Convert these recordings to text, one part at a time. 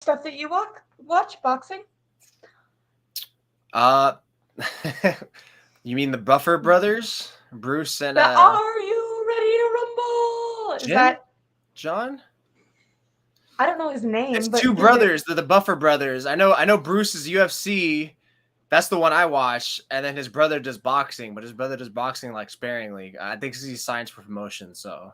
stuff that you watch boxing? Uh, you mean the Buffer brothers, Bruce and The Are You Ready to Rumble? Is Jim, that John? I don't know his It's name, but two is it? brothers. They're the Buffer brothers. I know Bruce is UFC. That's the one I watch, and then his brother does boxing, but his brother does boxing like sparingly. I think he signs for promotion, so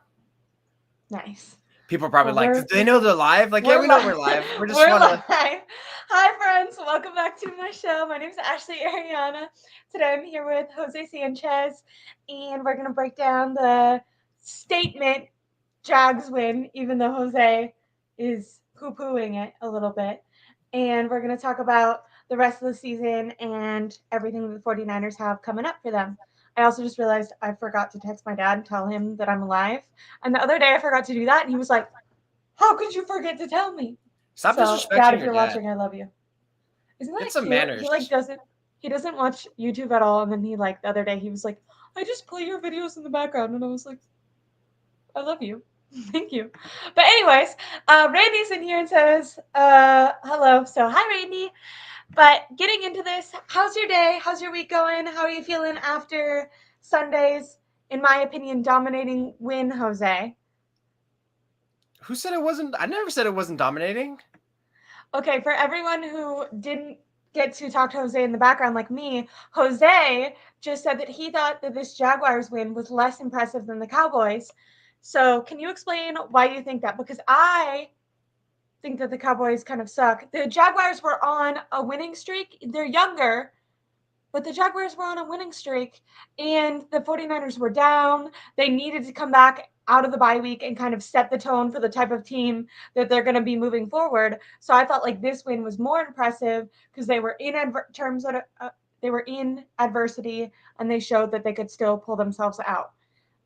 Nice. people are probably Well, like, "Do they know they're live?" Like, yeah, we're we know we're live. live. We just We're want to. live. Hi, friends. Welcome back to my show. My name is Ashley Aireonna. Today I'm here with Jose Sanchez, and we're going to break down the statement Jags win, even though Jose is poo-pooing it a little bit. And we're going to talk about the rest of the season and everything the 49ers have coming up for them. I also just realized I forgot to text my dad and tell him that I'm alive. And the other day I forgot to do that, and he was like, "How could you forget to tell me?" Stop So, Dad, disrespecting if your you're dad. watching, I love you. Isn't Get that some cute? He manners. like doesn't watch YouTube at all, and then he like the other day he was like, "I just play your videos in the background," and I was like, "I love you." Thank you. But anyways, Randy's in here and says, hello. So hi, Randy. But getting into this, how's your day? How's your week going? How are you feeling after Sunday's, in my opinion, dominating win, Jose? Who said it wasn't? I never said it wasn't dominating. Okay, for everyone who didn't get to talk to Jose in the background like me, Jose just said that he thought that this Jaguars win was less impressive than the Cowboys. So, can you explain why you think that? Because I think that the Cowboys kind of suck. The Jaguars were on a winning streak. They're younger, but the Jaguars were on a winning streak, and the 49ers were down. They needed to come back out of the bye week and kind of set the tone for the type of team that they're going to be moving forward. So I felt like this win was more impressive because they were in they were in adversity, and they showed that they could still pull themselves out.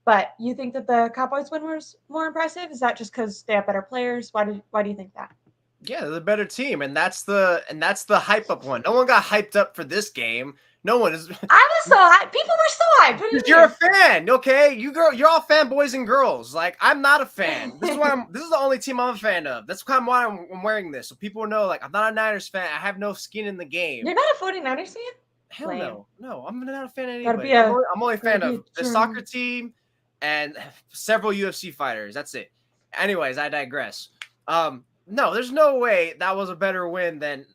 But you think that the Cowboys win was more impressive? Is that just because they have better players? Why do you think that? Yeah, they're the better team, and that's the hype up one. No one got hyped up for this game. No one is. I was so hyped. People were so hyped. What do you You're a mean? fan, okay? You're all fanboys and girls. Like, I'm not a fan. This is why This is the only team I'm a fan of. That's why I'm wearing this, so people know. Like, I'm not a Niners fan. I have no skin in the game. You're not a 49ers fan? Hell Lame. no, no. I'm not a fan of Gotta anybody. be a I'm only a gotta fan be a of the soccer German. team and several UFC fighters. That's it. Anyways, I digress. No, there's no way that was a better win than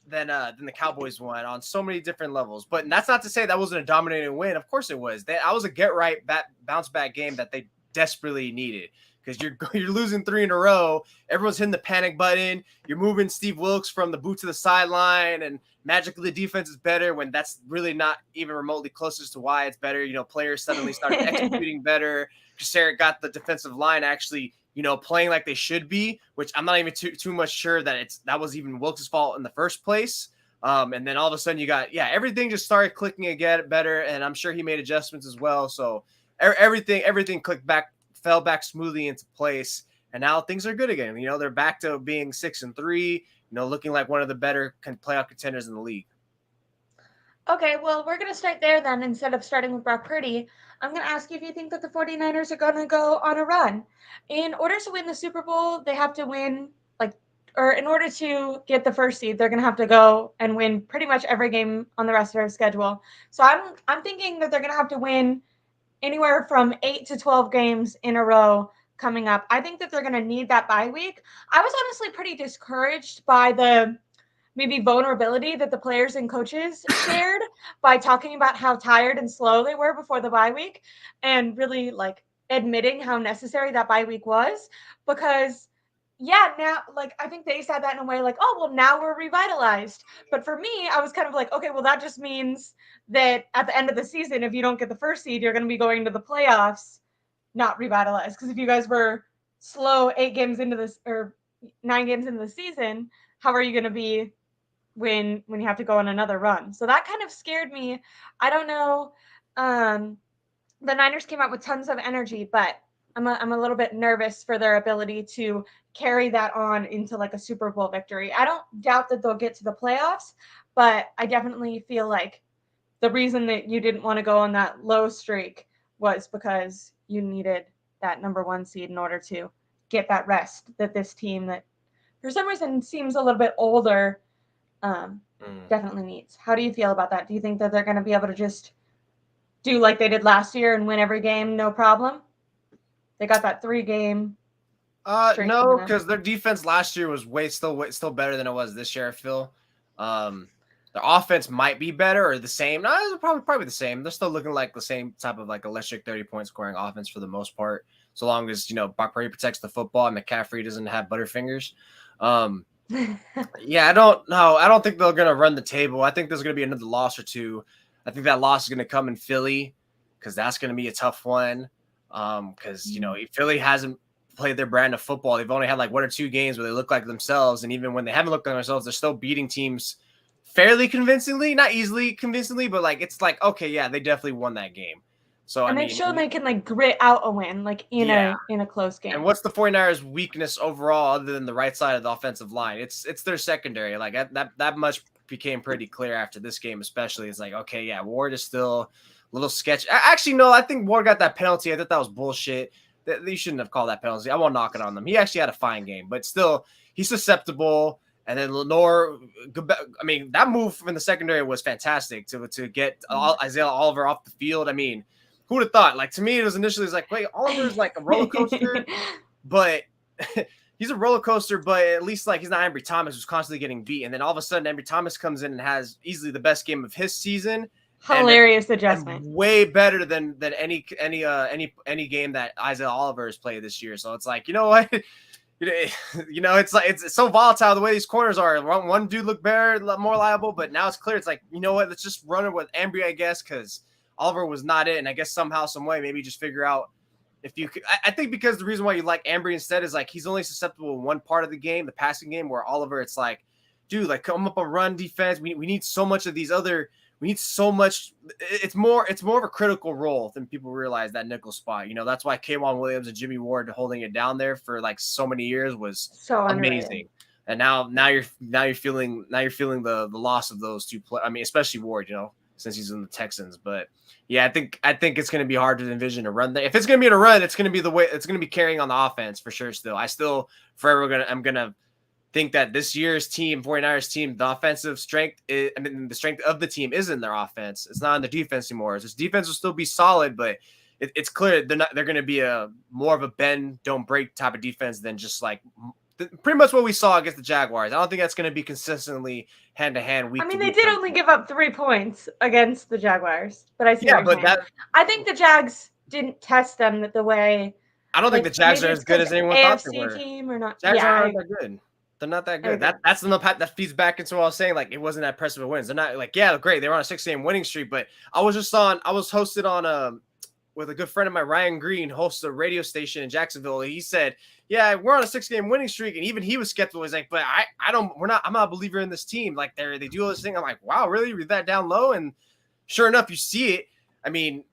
the Cowboys won on so many different levels. But that's not to say that wasn't a dominating win. Of course it was. That was a get right bounce back game that they desperately needed because you're losing 3 in a row. Everyone's hitting the panic button. You're moving Steve Wilks from the boot to the sideline, and magically the defense is better when that's really not even remotely closest to why it's better. Players suddenly started executing better. Cassera got the defensive line actually playing like they should be, which I'm not even too much sure that was even Wilks' fault in the first place. And then all of a sudden you got, everything just started clicking again better. And I'm sure he made adjustments as well. So everything fell back smoothly into place. And now things are good again. They're back to being 6-3, looking like one of the better playoff contenders in the league. Okay, well, we're going to start there then. Instead of starting with Brock Purdy, I'm going to ask you if you think that the 49ers are going to go on a run. In order to win the Super Bowl, they have to win, or in order to get the first seed, they're going to have to go and win pretty much every game on the rest of their schedule. So I'm thinking that they're going to have to win anywhere from 8 to 12 games in a row coming up. I think that they're going to need that bye week. I was honestly pretty discouraged by the maybe vulnerability that the players and coaches shared by talking about how tired and slow they were before the bye week and really admitting how necessary that bye week was. Because now I think they said that in a way like, oh well, now we're revitalized. But for me, I was kind of like, okay, well, that just means that at the end of the season, if you don't get the first seed, you're going to be going to the playoffs not revitalized. Because if you guys were slow 8 games into this or 9 games into the season, how are you going to be when you have to go on another run? So that kind of scared me. I don't know. The Niners came out with tons of energy, but I'm a little bit nervous for their ability to carry that on into like a Super Bowl victory. I don't doubt that they'll get to the playoffs, but I definitely feel like the reason that you didn't want to go on that low streak was because you needed that number 1 seed in order to get that rest that this team that for some reason seems a little bit older. Um, Mm. definitely needs. How do you feel about that? Do you think that they're going to be able to just do like they did last year and win every game, no problem? They got that 3-game streak No, coming up. because their defense last year was still better than it was this year. I feel. Their offense might be better or the same. No, it's probably the same. They're still looking like the same type of like electric 30-point scoring offense for the most part. So long as Brock Purdy protects the football and McCaffrey doesn't have butterfingers. Yeah, I don't know. I don't think they're gonna run the table. I think there's gonna be another loss or two. I think that loss is gonna come in Philly because that's gonna be a tough one. Because Philly hasn't played their brand of football. They've only had like 1 or 2 games where they look like themselves, and even when they haven't looked like themselves, they're still beating teams fairly convincingly, not easily convincingly, but like it's like okay, yeah, they definitely won that game. So and I they've mean, shown they can like grit out a win, like in yeah. a close game. And what's the 49ers' weakness overall, other than the right side of the offensive line? It's their secondary. Like that much became pretty clear after this game, especially. It's like, okay, yeah, Ward is still a little sketchy. Actually, no, I think Ward got that penalty. I thought that was bullshit. You shouldn't have called that penalty. I won't knock it on them. He actually had a fine game, but still, he's susceptible. And then Lenore, I mean, that move in the secondary was fantastic to get Isaiah Oliver off the field. I mean, who would have thought? Like, to me, it was initially like, wait, Oliver's like a roller coaster, but he's a roller coaster, but at least like he's not Ambry Thomas who's constantly getting beat. And then all of a sudden, Ambry Thomas comes in and has easily the best game of his season. Hilarious adjustment. And way better than any game that Isaiah Oliver has played this year. So it's like, you know what? It's like it's so volatile the way these corners are. One dude looked better, more liable, but now it's clear. It's like, you know what? Let's just run it with Ambry, I guess, because Oliver was not it. And I guess somehow, some way, maybe just figure out if you could. I think because the reason why you like Ambry instead is like he's only susceptible in one part of the game, the passing game, where Oliver, it's like, dude, like come up a run defense. We need so much of these other. We need so much. It's more of a critical role than people realize, that nickel spot. That's why K'Wan Williams and Jimmy Ward holding it down there for like so many years was so amazing. And now you're feeling the loss of those two players. I mean, especially Ward, since he's in the Texans. But yeah, I think it's going to be hard to envision a run there. If it's going to be a run, it's going to be the way it's going to be carrying on the offense for sure. Still, I'm gonna think that this year's team, 49ers team, the offensive strength the strength of the team is in their offense. It's not in the defense anymore. This defense will still be solid, but it's clear they're going to be a more of a bend, don't break type of defense than just like pretty much what we saw against the Jaguars. I don't think that's going to be consistently hand to hand week. I mean, they did only give up 3 points against the Jaguars, but I see. Yeah, but I think the Jags didn't test them the way. I don't think the Jags are as good as anyone thought they were. Team or not? Jags aren't that good. They're not that good. That's the that feeds back into what I was saying. Like, it wasn't that impressive of wins. They're not like, yeah, great. They were on a 6-game winning streak, but I was hosted on with a good friend of mine, Ryan Green, hosts a radio station in Jacksonville. He said, yeah, we're on a 6-game winning streak. And even he was skeptical. He's like, but I'm not a believer in this team. Like they do all this thing. I'm like, wow, really? You're that down low? And sure enough, you see it. I mean,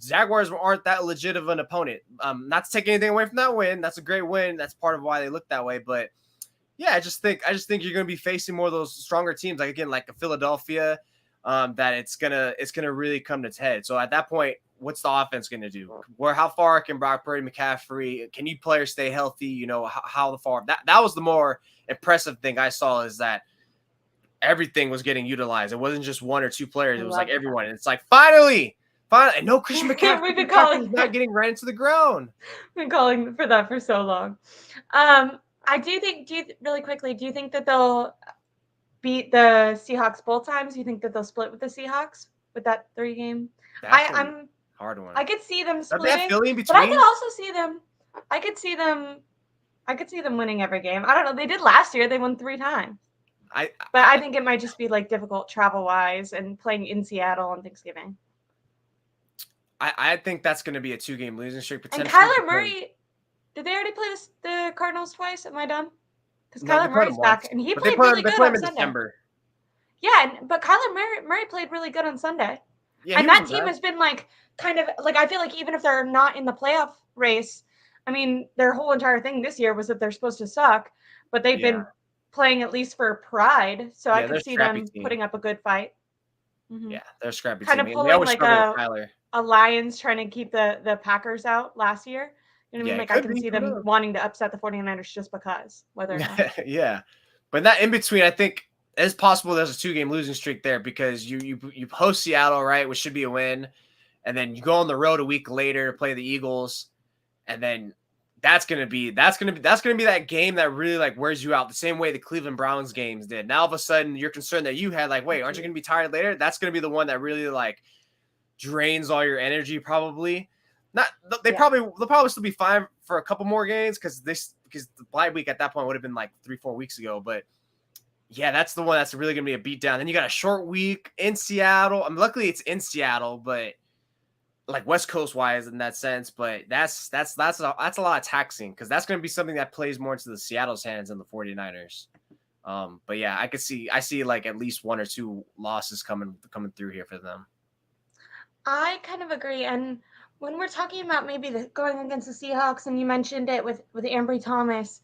Jaguars aren't that legit of an opponent. Not to take anything away from that win. That's a great win. That's part of why they look that way. But yeah, I just think you're going to be facing more of those stronger teams, like again, like a Philadelphia, that it's gonna really come to its head. So at that point, what's the offense going to do? How far can Brock Purdy, McCaffrey? Can you players stay healthy? How far? That was the more impressive thing I saw, is that everything was getting utilized. It wasn't just 1 or 2 players. It was like everyone. And it's like finally, and no Christian McCaffrey. We've been calling not getting ran into the ground. We've been calling for that for so long. I do think. Really quickly, do you think that they'll beat the Seahawks both times? Do you think that they'll split with the Seahawks with that 3-game? I'm hard one. I could see them splitting, but I could also see them. I could see them winning every game. I don't know. They did last year. They won 3 times. But I think it might just be like difficult travel wise and playing in Seattle on Thanksgiving. I think that's going to be a 2-game losing streak potentially. And Kyler Murray. Did they already play the Cardinals twice? Am I dumb? Because Kyler Murray's back, and he played really good on Sunday. Yeah, but Kyler Murray played really good on Sunday. Yeah, and that team has been like kind of like, I feel like even if they're not in the playoff race, I mean, their whole entire thing this year was that they're supposed to suck, but they've been playing at least for pride. So I could see them putting up a good fight. Mm-hmm. Yeah, they're scrappy. Kind of pulling like a Lions trying to keep the Packers out last year. You know what I Yeah, mean? it Like, I could can be. see Who them knows? wanting to upset the 49ers just because, whether or not. Yeah, but that in between, I think it's possible there's a 2-game losing streak there because you host Seattle, right, which should be a win, and then you go on the road a week later to play the Eagles, and then that's gonna be that game that really like wears you out the same way the Cleveland Browns games did. Now all of a sudden you're concerned that you had like, wait, aren't you gonna be tired later? That's gonna be the one that really like drains all your energy probably. Not they'll probably still be fine for a couple more games because the bye week at that point would have been like 3-4 weeks ago. But yeah, that's the one that's really gonna be a beatdown. Then you got a short week in Seattle. I mean, luckily it's in Seattle, but like West Coast wise in that sense. But that's a lot of taxing because that's gonna be something that plays more into the Seattle's hands than the 49ers. But yeah, I see like at least 1 or 2 losses coming through here for them. I kind of agree. And when we're talking about maybe going against the Seahawks, and you mentioned it with Ambry Thomas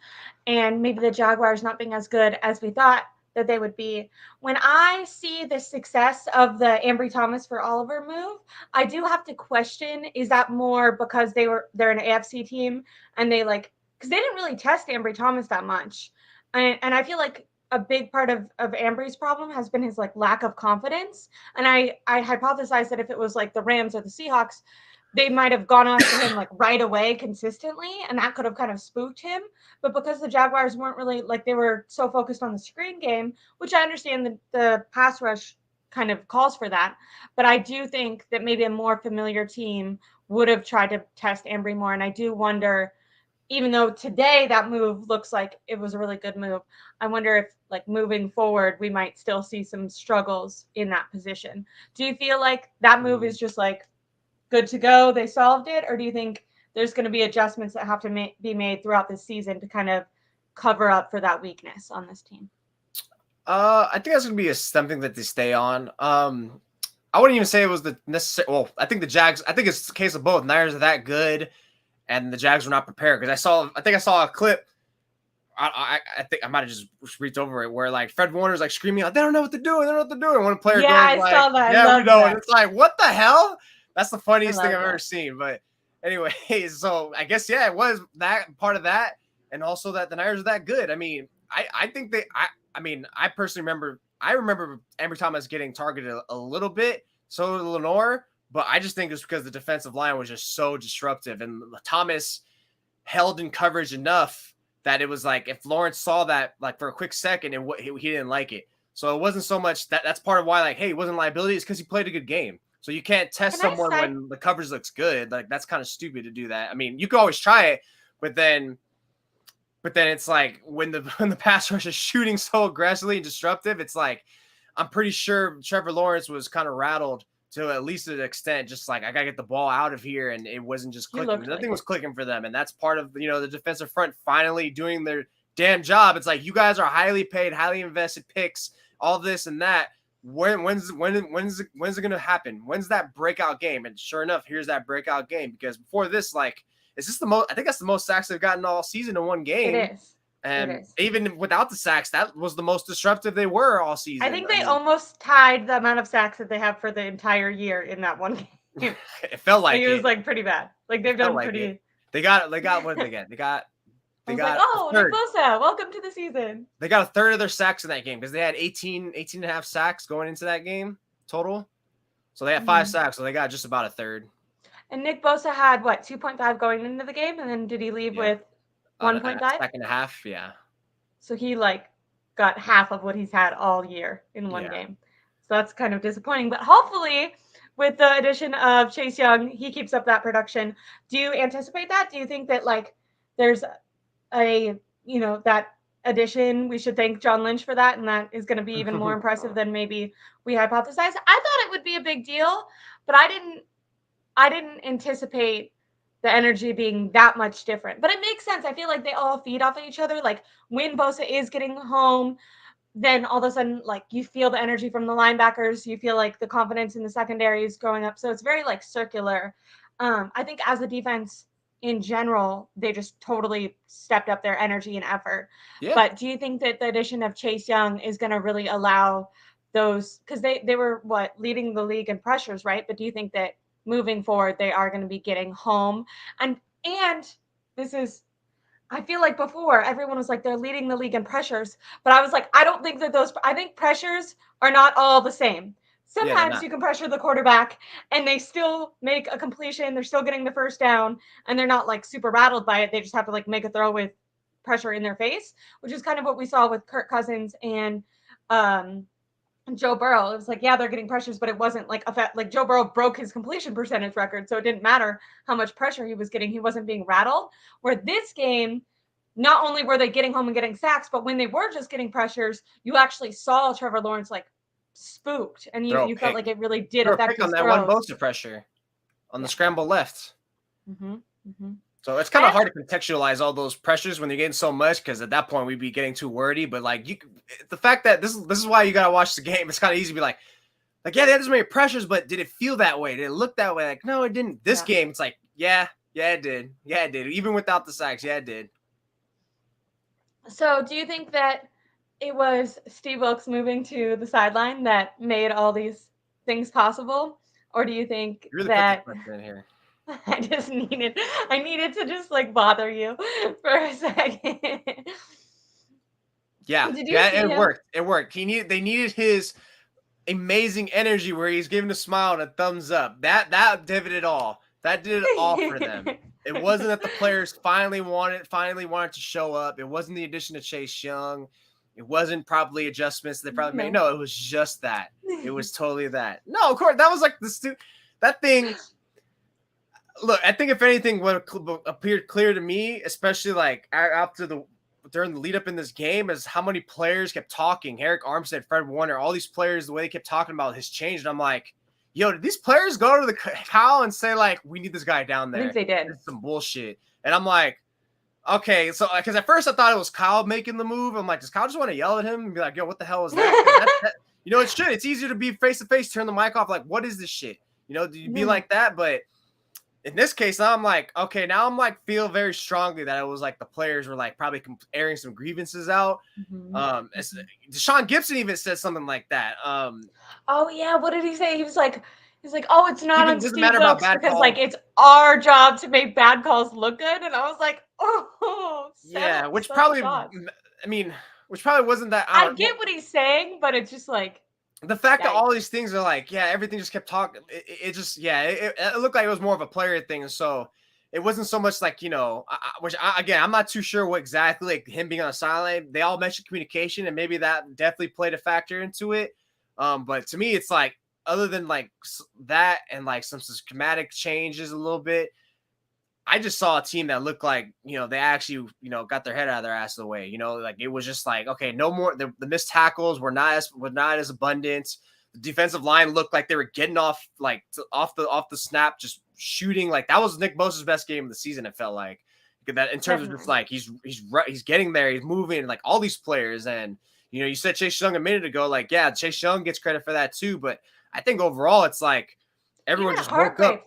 and maybe the Jaguars not being as good as we thought that they would be, when I see the success of the Ambry Thomas for Oliver move, I do have to question, is that more because they're an AFC team and they like, because they didn't really test Ambry Thomas that much. And I feel like a big part of Ambry's problem has been his like lack of confidence. And I hypothesize that if it was like the Rams or the Seahawks, they might have gone after him like right away consistently, and that could have kind of spooked him. But because the Jaguars weren't really like, they were so focused on the screen game, which I understand the pass rush kind of calls for that. But I do think that maybe a more familiar team would have tried to test Ambry more. And I do wonder, even though today that move looks like it was a really good move, I wonder if like moving forward, we might still see some struggles in that position. Do you feel like that move is just like good to go, they solved it? Or do you think there's going to be adjustments that have to be made throughout the season to kind of cover up for that weakness on this team? I think that's gonna be something that they stay on. I wouldn't even say it was the necessary. Well, I think the Jags. I think it's the case of both. Niners are that good, and the Jags were not prepared because I think I saw a clip. I think I might have just reached over it where like Fred Warner's like screaming out, "They don't know what they're doing! They don't know what they're doing!" One player Yeah, goes I like, saw that. "Yeah, we know," that. and it's like, "What the hell?" That's the funniest thing I've that. ever seen. But anyway, so I guess yeah, it was that part of that, and also that the Niners are that good. I mean, I think I mean, I personally remember Ambry Thomas getting targeted a little bit, so did Lenore, but I just think it's because the defensive line was just so disruptive, and Thomas held in coverage enough that it was like if Lawrence saw that like for a quick second and he didn't like it. So it wasn't so much that's part of why like, hey, he wasn't liability. It's because he played a good game. So you can't test someone when the coverage looks good. Like that's kind of stupid to do that. I mean, you can always try it, but then it's like when the pass rush is shooting so aggressively and disruptive, it's like I'm pretty sure Trevor Lawrence was kind of rattled to at least an extent, just like I gotta get the ball out of here, and it wasn't just clicking. Nothing was clicking for them, and that's part of the defensive front finally doing their damn job. It's like you guys are highly paid, highly invested picks, all this and that. When's it gonna happen? When's that breakout game? And sure enough, here's that breakout game because before this, like. Is this the most? I think that's the most sacks they've gotten all season in one game. It is. And even without the sacks, that was the most disruptive they were all season. I think they almost tied the amount of sacks that they have for the entire year in that one game. It felt like it was like pretty bad. Like they've done pretty. It. They got what did they get? They got Nick Bosa, welcome to the season. They got a third of their sacks in that game because they had 18 and a half sacks going into that game total. So they had 5 sacks, so they got just about a third. And Nick Bosa had, 2.5 going into the game? And then did he leave with 1.5? Second and a half, yeah. So he, got half of what he's had all year in one game. So that's kind of disappointing. But hopefully, with the addition of Chase Young, he keeps up that production. Do you anticipate that? Do you think that, there's that addition, we should thank John Lynch for that, and that is going to be even more impressive than maybe we hypothesized? I thought it would be a big deal, but I didn't anticipate the energy being that much different. But it makes sense. I feel like they all feed off of each other. Like when Bosa is getting home, then all of a sudden, you feel the energy from the linebackers. You feel like the confidence in the secondary is going up. So it's very circular. I think as a defense in general, they just totally stepped up their energy and effort. Yeah. But do you think that the addition of Chase Young is going to really allow those, because they were leading the league in pressures, right? But do you think that moving forward, they are going to be getting home? And I feel like before everyone was like, they're leading the league in pressures, but I was like, I think pressures are not all the same. Yeah, they're Sometimes not. you can pressure the quarterback and they still make a completion. They're still getting the first down and they're not like super rattled by it. They just have to like make a throw with pressure in their face, which is kind of what we saw with Kirk Cousins and um, Joe Burrow. It was like, yeah, they're getting pressures, but it wasn't like like Joe Burrow broke his completion percentage record, so it didn't matter how much pressure he was getting. He wasn't being rattled. Where this game, not only were they getting home and getting sacks, but when they were just getting pressures, you actually saw Trevor Lawrence like spooked, and Throw a you felt pick. like it really did Throw a affect pick on his that one throws. Bosa pressure on the Yeah. scramble left. Mm-hmm. Mm-hmm. So it's kind of hard to contextualize all those pressures when you're getting so much, because at that point we'd be getting too wordy. But like the fact that this is why you gotta watch the game. It's kind of easy to be like yeah, they had this many pressures, but did it feel that way? Did it look that way? Like, no, it didn't. This game, it's like, yeah, it did. Yeah, it did. Even without the sacks, yeah, it did. So do you think that it was Steve Wilks moving to the sideline that made all these things possible? Or do you think You really put this that question in here. I needed to just like bother you for a second. Yeah, Did you yeah, see it him? worked. It worked. They needed his amazing energy where he's giving a smile and a thumbs up. That did it all. That did it all for them. It wasn't that the players finally wanted to show up. It wasn't the addition of Chase Young. It wasn't probably adjustments they probably made. No, it was just that. It was totally that. No, of course, that was like that thing. Look, I think if anything, what appeared clear to me, especially like during the lead up in this game, is how many players kept talking. Eric Armstead, Fred Warner, all these players, the way they kept talking about his change. And I'm like, yo, did these players go to the Kyle and say, like, we need this guy down there? I think they did. It's some bullshit. And I'm like, okay, so because at first I thought it was Kyle making the move. I'm like, does Kyle just want to yell at him and be like, yo, what the hell is that? You know, it's easier to be face to face, turn the mic off. Like, what is this shit? You know, do you be like that? But in this case, now I'm like, okay, now I'm like, feel very strongly that it was like the players were like probably airing some grievances out. Deshaun Gibson even said something like that. Oh yeah, what did he say? He's like, oh, it's not on Doesn't Steve matter about Wilks bad because calls. like it's our job to make bad calls look good. And I was like, oh, yeah, which probably wasn't that. I get what he's saying, but it's just like the fact that all these things are like, yeah, everything just kept talking. It just, yeah, it looked like it was more of a player thing. So it wasn't so much like, you know, again, I'm not too sure what exactly, like him being on the sideline. They all mentioned communication, and maybe that definitely played a factor into it. But to me, it's like, other than like that and like some schematic changes a little bit, I just saw a team that looked like, you know, they actually, you know, got their head out of their ass the way, you know, like it was just like, okay, no more. The missed tackles were not as abundant. The defensive line looked like they were getting off off the snap, just shooting. Like that was Nick Bosa's best game of the season. It felt like that in terms of just like he's getting there, he's moving, like all these players. And you know, you said Chase Young a minute ago, like yeah, Chase Young gets credit for that too. But I think overall, it's like everyone just woke up.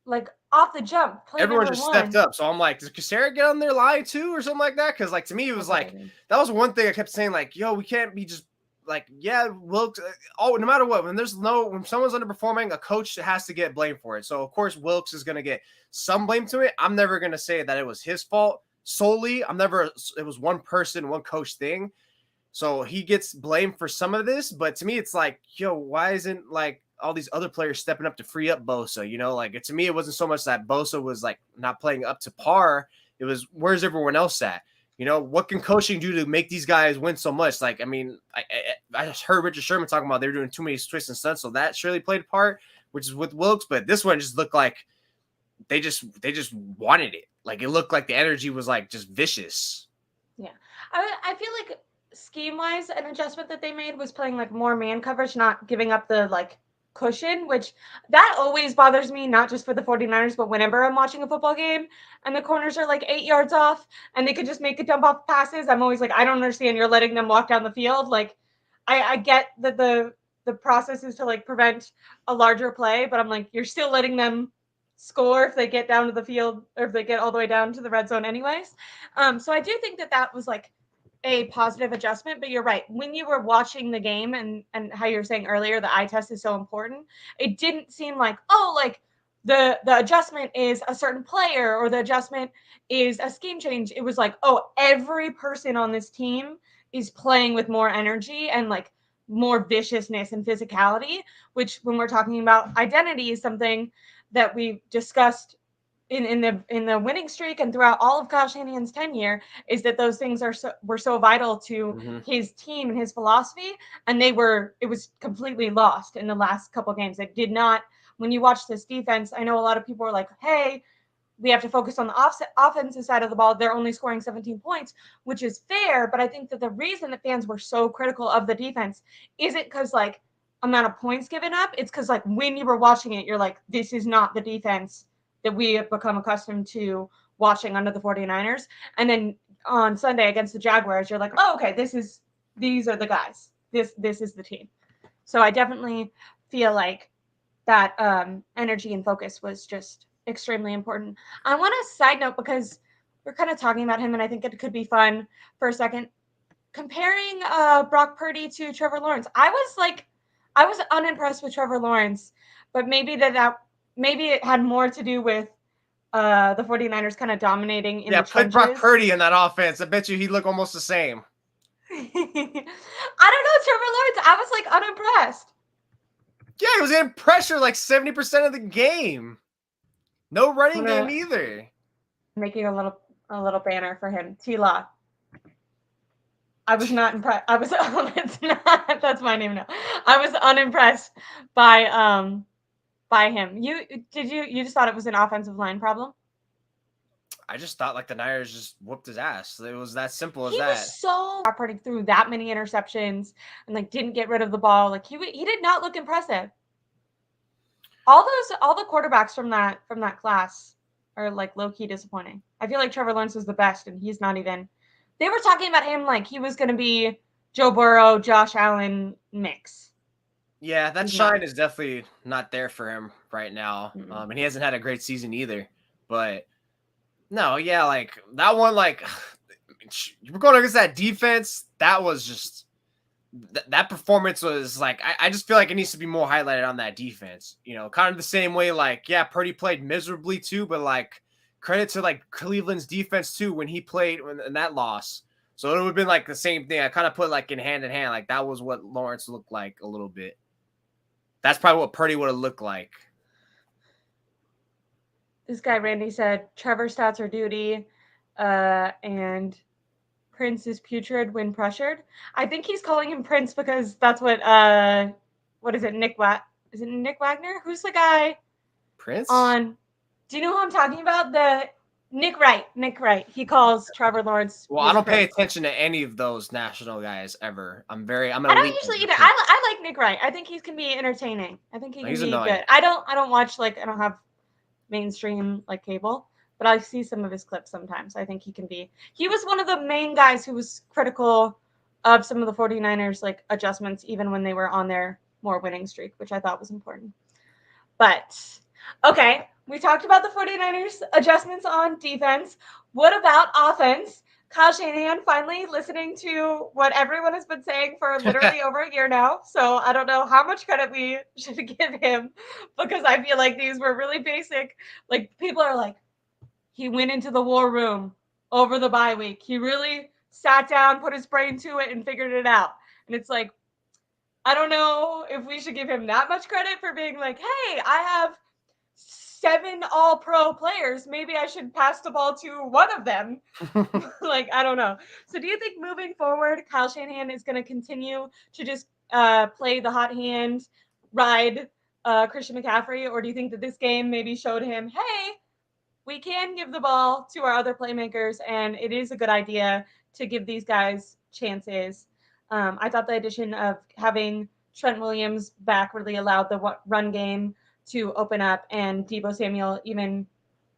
Like off the jump. Everyone just stepped up. So I'm like, does Kassera get on their lie too or something like that? Because like to me, it was like that was one thing I kept saying, like, yo, we can't be just like, yeah, Wilks. No matter what, when someone's underperforming, a coach has to get blamed for it. So of course Wilks is gonna get some blame to it. I'm never gonna say that it was his fault solely. It was one person, one coach thing. So he gets blamed for some of this, but to me, it's like, yo, why isn't like all these other players stepping up to free up Bosa? You know, like to me, it wasn't so much that Bosa was like not playing up to par. It was, where's everyone else at? You know, what can coaching do to make these guys win so much? Like, I mean, I just heard Richard Sherman talking about they were doing too many twists and stunts, so that surely played a part, which is with Wilks. But this one just looked like they just wanted it. Like it looked like the energy was like just vicious. Yeah, I feel like scheme-wise, an adjustment that they made was playing like more man coverage, not giving up the like cushion, which that always bothers me, not just for the 49ers, but whenever I'm watching a football game and the corners are like 8 yards off and they could just make a dump off passes, I'm always like, I don't understand. You're letting them walk down the field. Like, I get that the process is to like prevent a larger play, but I'm like, you're still letting them score if they get down to the field or if they get all the way down to the red zone anyways. So I do think that was like a positive adjustment, but you're right. When you were watching the game and how you were saying earlier, the eye test is so important. It didn't seem like, oh, like the adjustment is a certain player or the adjustment is a scheme change. It was like, oh, every person on this team is playing with more energy and like more viciousness and physicality, which when we're talking about identity is something that we've discussed in the winning streak and throughout all of Kyle Shanahan's tenure, is that those things were so vital to his team and his philosophy, and it was completely lost in the last couple of games. It did not. When you watch this defense, I know a lot of people are like, hey, we have to focus on the offensive side of the ball. They're only scoring 17 points, which is fair. But I think that the reason that fans were so critical of the defense isn't because like amount of points given up. It's because like when you were watching it, you're like, this is not the defense that we have become accustomed to watching under the 49ers. And then on Sunday against the Jaguars, you're like, oh, okay, these are the guys. This is the team. So I definitely feel like that energy and focus was just extremely important. I want to side note, because we're kind of talking about him, and I think it could be fun for a second. Comparing Brock Purdy to Trevor Lawrence, I was unimpressed with Trevor Lawrence, but maybe it had more to do with the 49ers kind of dominating in the trenches. Put Brock Purdy in that offense. I bet you he'd look almost the same. I don't know, Trevor Lawrence. I was like unimpressed. Yeah, he was getting pressure like 70% of the game. No running game either. Making a little banner for him. T-Law. I was not impressed. That's my name now. I was unimpressed by him. You just thought it was an offensive line problem? I just thought like the Niners just whooped his ass. It was that simple as that. He was so through that many interceptions and like didn't get rid of the ball. Like he did not look impressive. All the quarterbacks from that class are like low key disappointing. I feel like Trevor Lawrence was the best, and he's not even. They were talking about him like he was going to be Joe Burrow, Josh Allen mix. Yeah, that shine is definitely not there for him right now. And he hasn't had a great season either. But no, yeah, like that one, like we're going against that defense. That was just that performance was like I just feel like it needs to be more highlighted on that defense. You know, kind of the same way, like, yeah, Purdy played miserably too, but like credit to like Cleveland's defense too when he played in that loss. So it would have been like the same thing. I kind of put like in hand. Like that was what Lawrence looked like a little bit. That's probably what Purdy would have looked like. This guy Randy said Trevor stats are duty, and Prince is putrid when pressured. I think he's calling him Prince because that's what is it, is it Nick Wagner? Who's the guy? Prince? Do you know who I'm talking about? The Nick Wright. He calls Trevor Lawrence. Well, I don't pay attention to any of those national guys ever. I don't usually either. I like Nick Wright. I think he can be entertaining. I think he can be good. I don't watch, like, I don't have mainstream like cable, but I see some of his clips sometimes. I think he was one of the main guys who was critical of some of the 49ers like adjustments, even when they were on their more winning streak, which I thought was important. But okay, we talked about the 49ers adjustments on defense. What about offense? Kyle Shanahan finally listening to what everyone has been saying for literally over a year now. So I don't know how much credit we should give him, because I feel like these were really basic. Like, people are like, he went into the war room over the bye week. He really sat down, put his brain to it, and figured it out. And it's like, I don't know if we should give him that much credit for being like, hey, I have 7 all-pro players. Maybe I should pass the ball to one of them. Like, I don't know. So do you think moving forward, Kyle Shanahan is going to continue to just play the hot hand, ride Christian McCaffrey? Or do you think that this game maybe showed him, hey, we can give the ball to our other playmakers, and it is a good idea to give these guys chances? I thought the addition of having Trent Williams back really allowed the run game to open up, and Deebo Samuel, even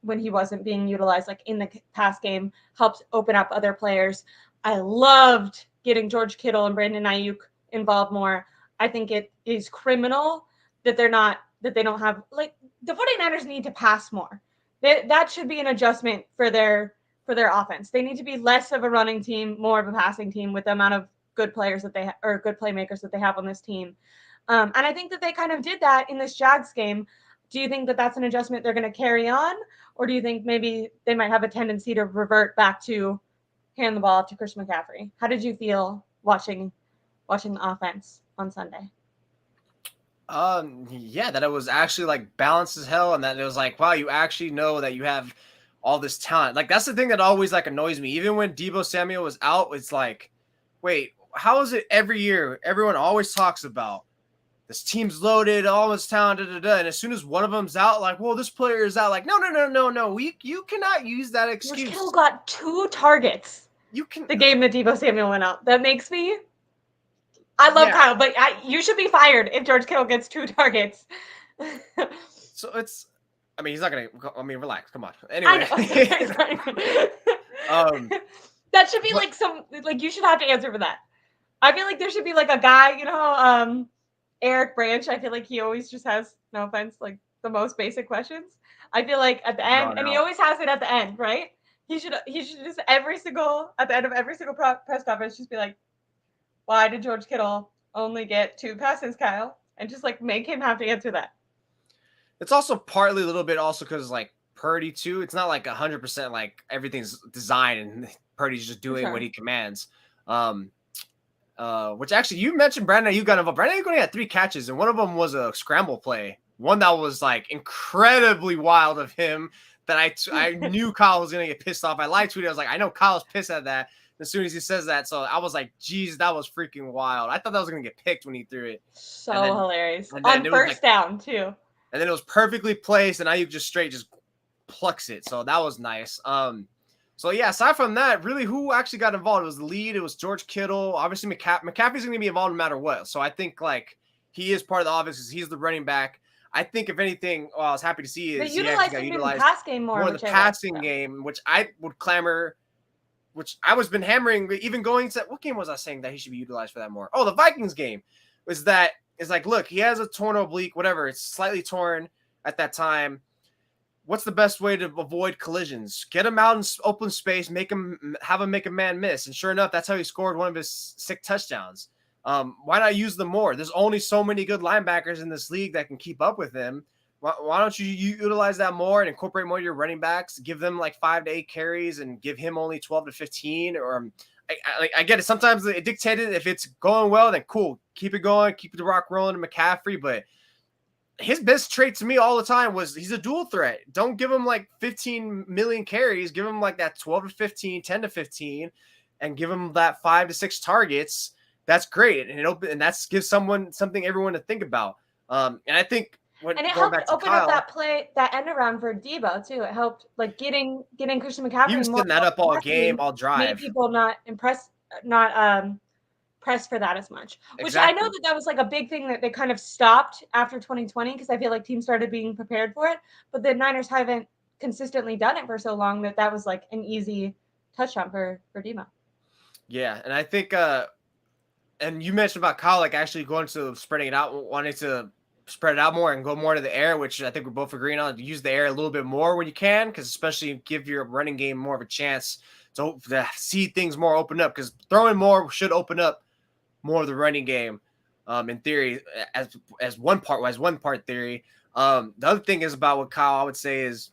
when he wasn't being utilized, like in the pass game, helped open up other players. I loved getting George Kittle and Brandon Ayuk involved more. I think it is criminal that they don't have, like, the 49ers need to pass more. That should be an adjustment for their offense. They need to be less of a running team, more of a passing team with the amount of good players that they or good playmakers that they have on this team. And I think that they kind of did that in this Jags game. Do you think that that's an adjustment they're going to carry on? Or do you think maybe they might have a tendency to revert back to hand the ball off to Christian McCaffrey? How did you feel watching the offense on Sunday? Yeah, that it was actually like balanced as hell, and that it was like, wow, you actually know that you have all this talent. Like that's the thing that always like annoys me. Even when Deebo Samuel was out, it's like, wait, how is it every year? Everyone always talks about this team's loaded, all this talent, and as soon as one of them's out, like, well, this player is out. Like, no. You cannot use that excuse. George Kittle got 2 targets. You can the game that Deebo Samuel went out. That makes me. I love Kyle, but you should be fired if George Kittle gets 2 targets. So it's. I mean, he's not gonna. I mean, relax. Come on. Anyway. That should be like you should have to answer for that. I feel like there should be like a guy, Eric Branch. I feel like he always just has, no offense, like the most basic questions. I feel like at the end, and he always has it at the end, right? He should just at the end of every single press conference just be like, why did George Kittle only get 2 passes, Kyle? And just like make him have to answer that. It's also partly a little bit also because like Purdy too. It's not like 100% like everything's designed and Purdy's just doing what he commands. Which actually you mentioned Brandon Ayuk got involved. Brandon Ayuk only had 3 catches, and one of them was a scramble play. One that was like incredibly wild of him that I knew Kyle was gonna get pissed off. I live tweeted. I was like, I know Kyle's pissed at that as soon as he says that. So I was like, geez, that was freaking wild. I thought that was gonna get picked when he threw it. So hilarious. On first down too. And then it was perfectly placed, and Ayuk just plucks it. So that was nice. So yeah, aside from that, really who actually got involved? It was the lead. It was George Kittle. Obviously, McCaffrey's going to be involved no matter what. So I think like he is part of the offense because he's the running back. I think if anything, I was happy to see is he actually got utilized in the pass game more in the passing game, which I would clamor, which I was been hammering even going to what game was I saying that he should be utilized for that more? Oh, the Vikings game was that is like, look, he has a torn oblique, whatever. It's slightly torn at that time. What's the best way to avoid collisions? Get him out in open space, have him make a man miss. And sure enough, that's how he scored one of his 6 touchdowns. Why not use them more? There's only so many good linebackers in this league that can keep up with him. Why don't you utilize that more and incorporate more of your running backs? Give them like 5 to 8 carries and give him only 12 to 15. Or I get it. Sometimes it dictated if it's going well, then cool. Keep it going. Keep the rock rolling to McCaffrey. But his best trait to me all the time was he's a dual threat. Don't give him like 15 million carries. Give him like that 12 to 15, 10 to 15, and give him that 5 to 6 targets. That's great. And that gives someone something everyone to think about. And I think it helped open up that play, that end around for Deebo too. It helped like getting Christian McCaffrey. He was setting that up all game, all drive. Made people not pressed for that as much, which I know that was like a big thing that they kind of stopped after 2020 because I feel like teams started being prepared for it, but the Niners haven't consistently done it for so long that was like an easy touchdown for Deebo. Yeah, and I think and you mentioned about Kyle like actually going to spreading it out, wanting to spread it out more and go more to the air, which I think we're both agreeing on. Use the air a little bit more when you can, because especially give your running game more of a chance to see things more open up, because throwing more should open up more of the running game, in theory, as one part theory. The other thing is about what Kyle I would say is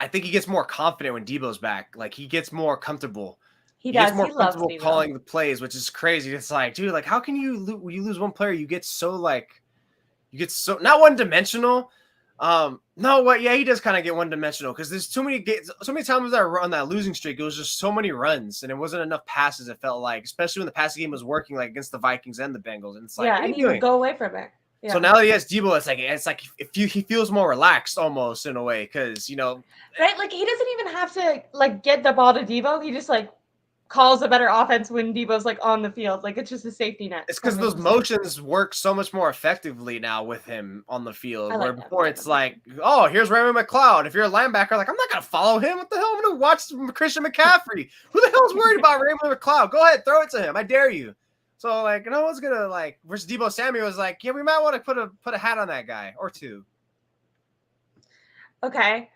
I think he gets more confident when Deebo's back. Like he gets more comfortable. He gets more comfortable calling the plays, which is crazy. It's like, dude, like how can you lose one player? You get so not one dimensional. Yeah, he does kind of get one dimensional because there's so many times that on that losing streak, it was just so many runs and it wasn't enough passes. It felt like, especially when the passing game was working, like against the Vikings and the Bengals, and it's like, and he would go away from it. Yeah. So now that he has Deebo, it's like he feels more relaxed almost in a way because right, like he doesn't even have to like get the ball to Deebo. He just like calls a better offense when Deebo's like on the field. Like it's just a safety net. It's because those motions work so much more effectively now with him on the field. Where before it's like, oh, here's Raymond McLeod. If you're a linebacker, like I'm not gonna follow him. What the hell? I'm gonna watch Christian McCaffrey. Who the hell's worried about Raymond McLeod? Go ahead, throw it to him. I dare you. So like no one's gonna like versus Deebo Samuel was like, yeah, we might want to put a hat on that guy or two. Okay.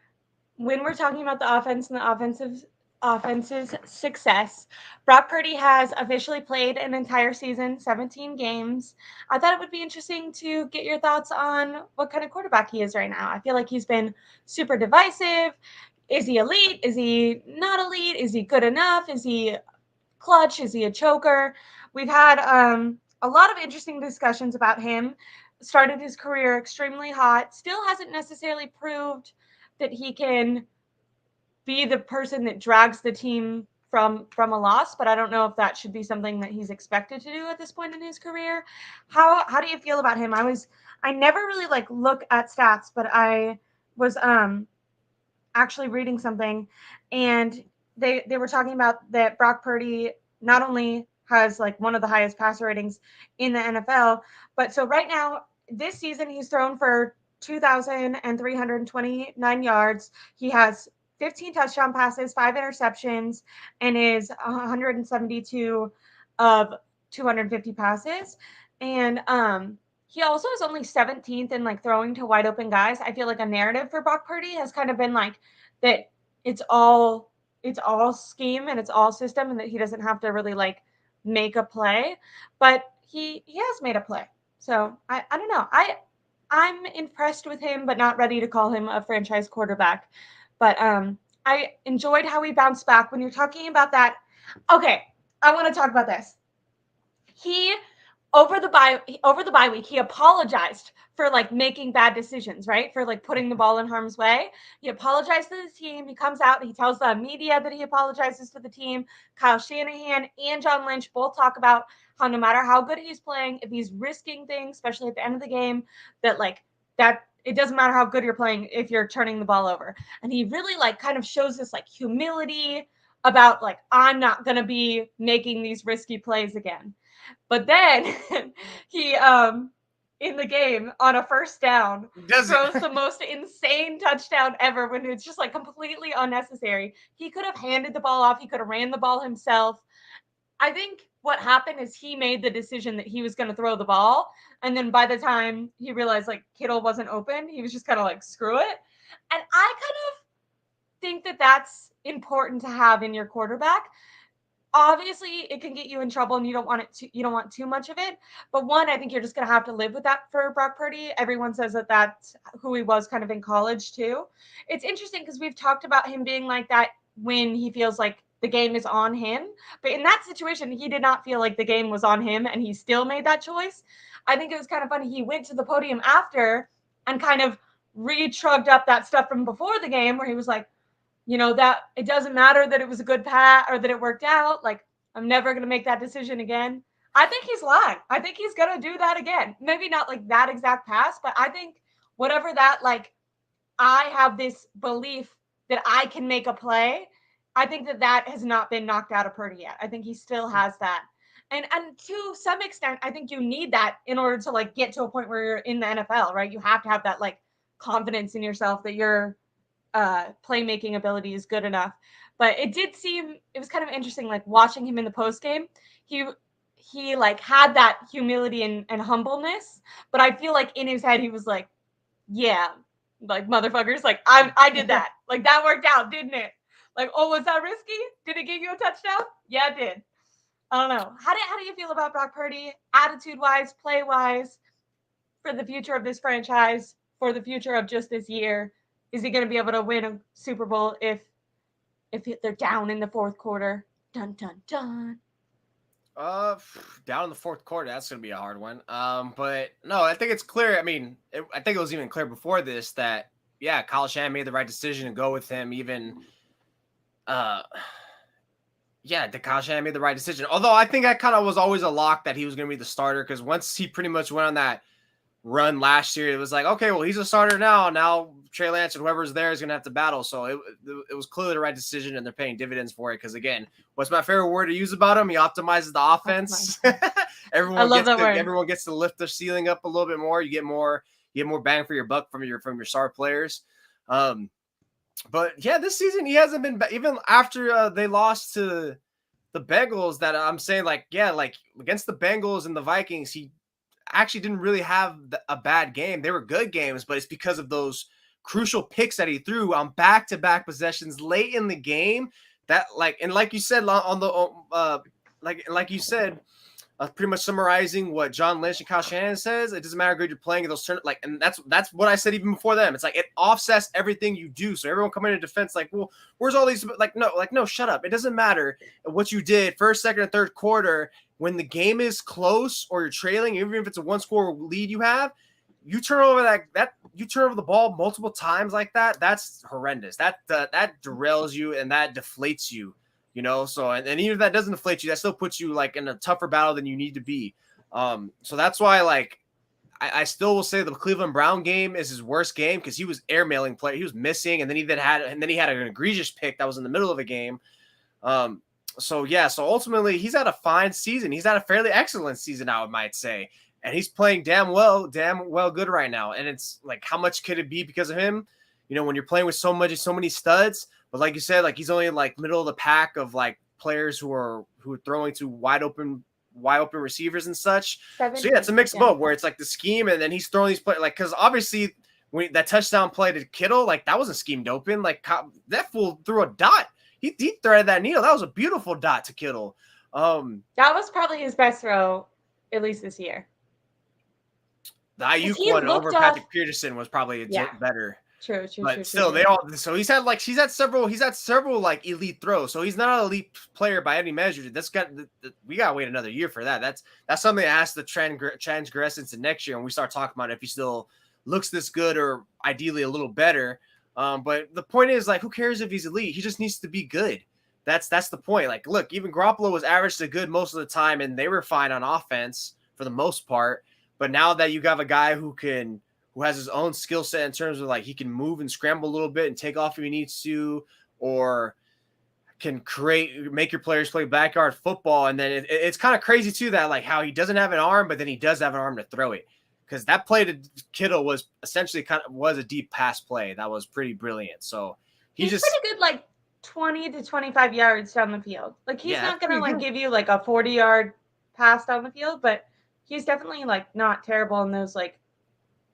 When we're talking about the offense and the offensive offense's success. Brock Purdy has officially played an entire season, 17 games. I thought it would be interesting to get your thoughts on what kind of quarterback he is right now. I feel like he's been super divisive. Is he elite? Is he not elite? Is he good enough? Is he clutch? Is he a choker? We've had a lot of interesting discussions about him. Started his career extremely hot, still hasn't necessarily proved that he can be the person that drags the team from a loss, but I don't know if that should be something that he's expected to do at this point in his career. How do you feel about him? I never really like look at stats, but I was actually reading something, and they were talking about that Brock Purdy not only has like one of the highest passer ratings in the NFL, but so right now this season he's thrown for 2,329 yards. He has 15 touchdown passes, 5 interceptions, and is 172 of 250 passes. And he also is only 17th in like throwing to wide open guys. I feel like a narrative for Brock Purdy has kind of been like that it's all scheme and it's all system, and that he doesn't have to really like make a play, but he has made a play. So I don't know. I'm impressed with him, but not ready to call him a franchise quarterback. But I enjoyed how he bounced back. When you're talking about that, okay, I want to talk about this. He over the bye week, he apologized for like making bad decisions, right? For like putting the ball in harm's way. He apologized to the team. He comes out, he tells the media that he apologizes to the team. Kyle Shanahan and John Lynch both talk about how no matter how good he's playing, if he's risking things, especially at the end of the game, that it doesn't matter how good you're playing if you're turning the ball over. And he really like kind of shows this like humility about like, I'm not going to be making these risky plays again. But then he in the game on a first down throws the most insane touchdown ever when it's just like completely unnecessary. He could have handed the ball off. He could have ran the ball himself. I think what happened is he made the decision that he was going to throw the ball. And then by the time he realized like Kittle wasn't open, he was just kind of like, screw it. And I kind of think that that's important to have in your quarterback. Obviously it can get you in trouble and you don't want too much of it, but one, I think you're just going to have to live with that for Brock Purdy. Everyone says that that's who he was kind of in college too. It's interesting because we've talked about him being like that when he feels like the game is on him, but in that situation he did not feel like the game was on him and he still made that choice. I think it was kind of funny, he went to the podium after and kind of re-trugged up that stuff from before the game where he was like, that it doesn't matter that it was a good pat or that it worked out. Like, I'm never going to make that decision again. I think he's lying. I think he's going to do that again. Maybe not like that exact pass, but I think whatever that, like, I have this belief that I can make a play. I think that has not been knocked out of Purdy yet. I think he still has that. And to some extent, I think you need that in order to like get to a point where you're in the NFL, right? You have to have that like confidence in yourself that you're playmaking ability is good enough. But it was kind of interesting, like watching him in the post game. He like had that humility and humbleness, but I feel like in his head he was like, yeah, like motherfuckers, like I did that. Like that worked out, didn't it? Like, oh, was that risky? Did it give you a touchdown? Yeah, it did. I don't know. How do you feel about Brock Purdy, attitude wise, play wise, for the future of this franchise, for the future of just this year? Is he going to be able to win a Super Bowl if they're down in the fourth quarter? Dun dun dun. Down in the fourth quarter, that's gonna be a hard one. But no, I think it's clear. I mean, I think it was even clear before this that yeah, Kyle Shanahan made the right decision to go with him. Even, Kyle Shanahan made the right decision. Although I think I kind of was always a lock that he was gonna be the starter because once he pretty much went on that run last year, it was like, okay, well, he's a starter now. Now Trey Lance and whoever's there is going to have to battle. So it was clearly the right decision, and they're paying dividends for it. Because again, what's my favorite word to use about him? He optimizes the offense. Everyone gets to lift their ceiling up a little bit more. You get more bang for your buck from your star players. But yeah, this season he hasn't been even after they lost to the Bengals. That I'm saying like against the Bengals and the Vikings, he actually didn't really have a bad game. They were good games, but it's because of those crucial picks that he threw on back-to-back possessions late in the game that like, and like you said on the like you said, pretty much summarizing what John Lynch and Kyle Shanahan says. It doesn't matter how good you're playing. Those turn like, and that's what I said even before them. It's like it offsets everything you do. So everyone coming into defense like, well, where's all these? Like no, shut up. It doesn't matter what you did first, second, and third quarter. When the game is close or you're trailing, even if it's a 1-score lead you have, you turn over you turn over the ball multiple times like that. That's horrendous. That derails you and that deflates you. You know, so and even if that doesn't deflate you, that still puts you like in a tougher battle than you need to be. So that's why like I still will say the Cleveland Brown game is his worst game because he was airmailing play. He was missing, and then he had an egregious pick that was in the middle of a game. So ultimately he's had a fine season. He's had a fairly excellent season, I might say, and he's playing damn well good right now. And it's like, how much could it be because of him? You know, when you're playing with so many studs. But like you said, like he's only like middle of the pack of like players who are throwing to wide open receivers and such. So yeah, it's a mixed boat where it's like the scheme, and then he's throwing these plays like, because obviously when that touchdown play to Kittle, like that wasn't schemed open. Like that fool threw a dot. He threaded that needle. That was a beautiful dot to Kittle. That was probably his best throw, at least this year. The Ayuk one over Patrick Peterson was probably better. True. But still, they all. So he's had several like elite throws. So he's not an elite player by any measure. We gotta wait another year for that. That's something that has to transgress into next year, and we start talking about if he still looks this good or ideally a little better. But the point is, like, who cares if he's elite? He just needs to be good. That's the point. Like, look, even Garoppolo was average to good most of the time, and they were fine on offense for the most part. But now that you have a guy who has his own skill set in terms of like he can move and scramble a little bit and take off if he needs to, or can make your players play backyard football. And then it's kind of crazy too that like how he doesn't have an arm, but then he does have an arm to throw it. Because that play to Kittle was essentially was a deep pass play. That was pretty brilliant. So he's just pretty good, like 20 to 25 yards down the field. Like he's not going to like give you like a 40-yard pass down the field, but he's definitely like not terrible in those like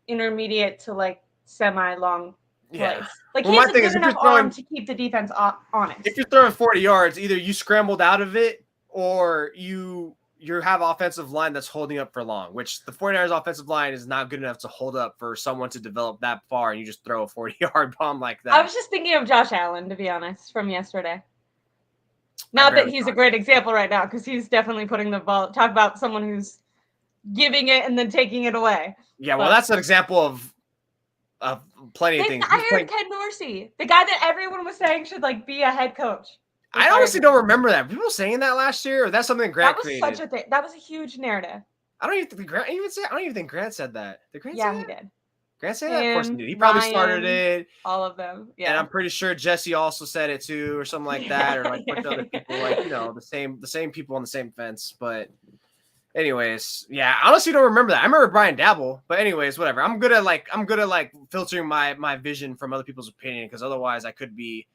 intermediate to like semi-long plays. Like he has a good enough arm to keep the defense honest. If you're throwing 40 yards, either you scrambled out of it or you have offensive line that's holding up for long, which the 49ers offensive line is not good enough to hold up for someone to develop that far, and you just throw a 40-yard bomb like that. I was just thinking of Josh Allen, to be honest, from yesterday. Not that he's a great example right now, because he's definitely putting the ball. Talk about someone who's giving it and then taking it away. Yeah, well, that's an example of plenty of things. I heard Ken Dorsey, the guy that everyone was saying should like be a head coach. I honestly don't remember that. People saying that last year, or that's something Grant created. That was such a thing. That was a huge narrative. I don't even think Grant said that. Did Grant say that? Yeah, he did. Grant said that? Of course he did. He probably started it. All of them. Yeah. And I'm pretty sure Jesse also said it too, or something like that, or like a bunch of other people, like, you know, the same people on the same fence. But anyways, yeah, I honestly don't remember that. I remember Brian Dabble, but anyways, whatever. I'm good at filtering my vision from other people's opinion, because otherwise I could be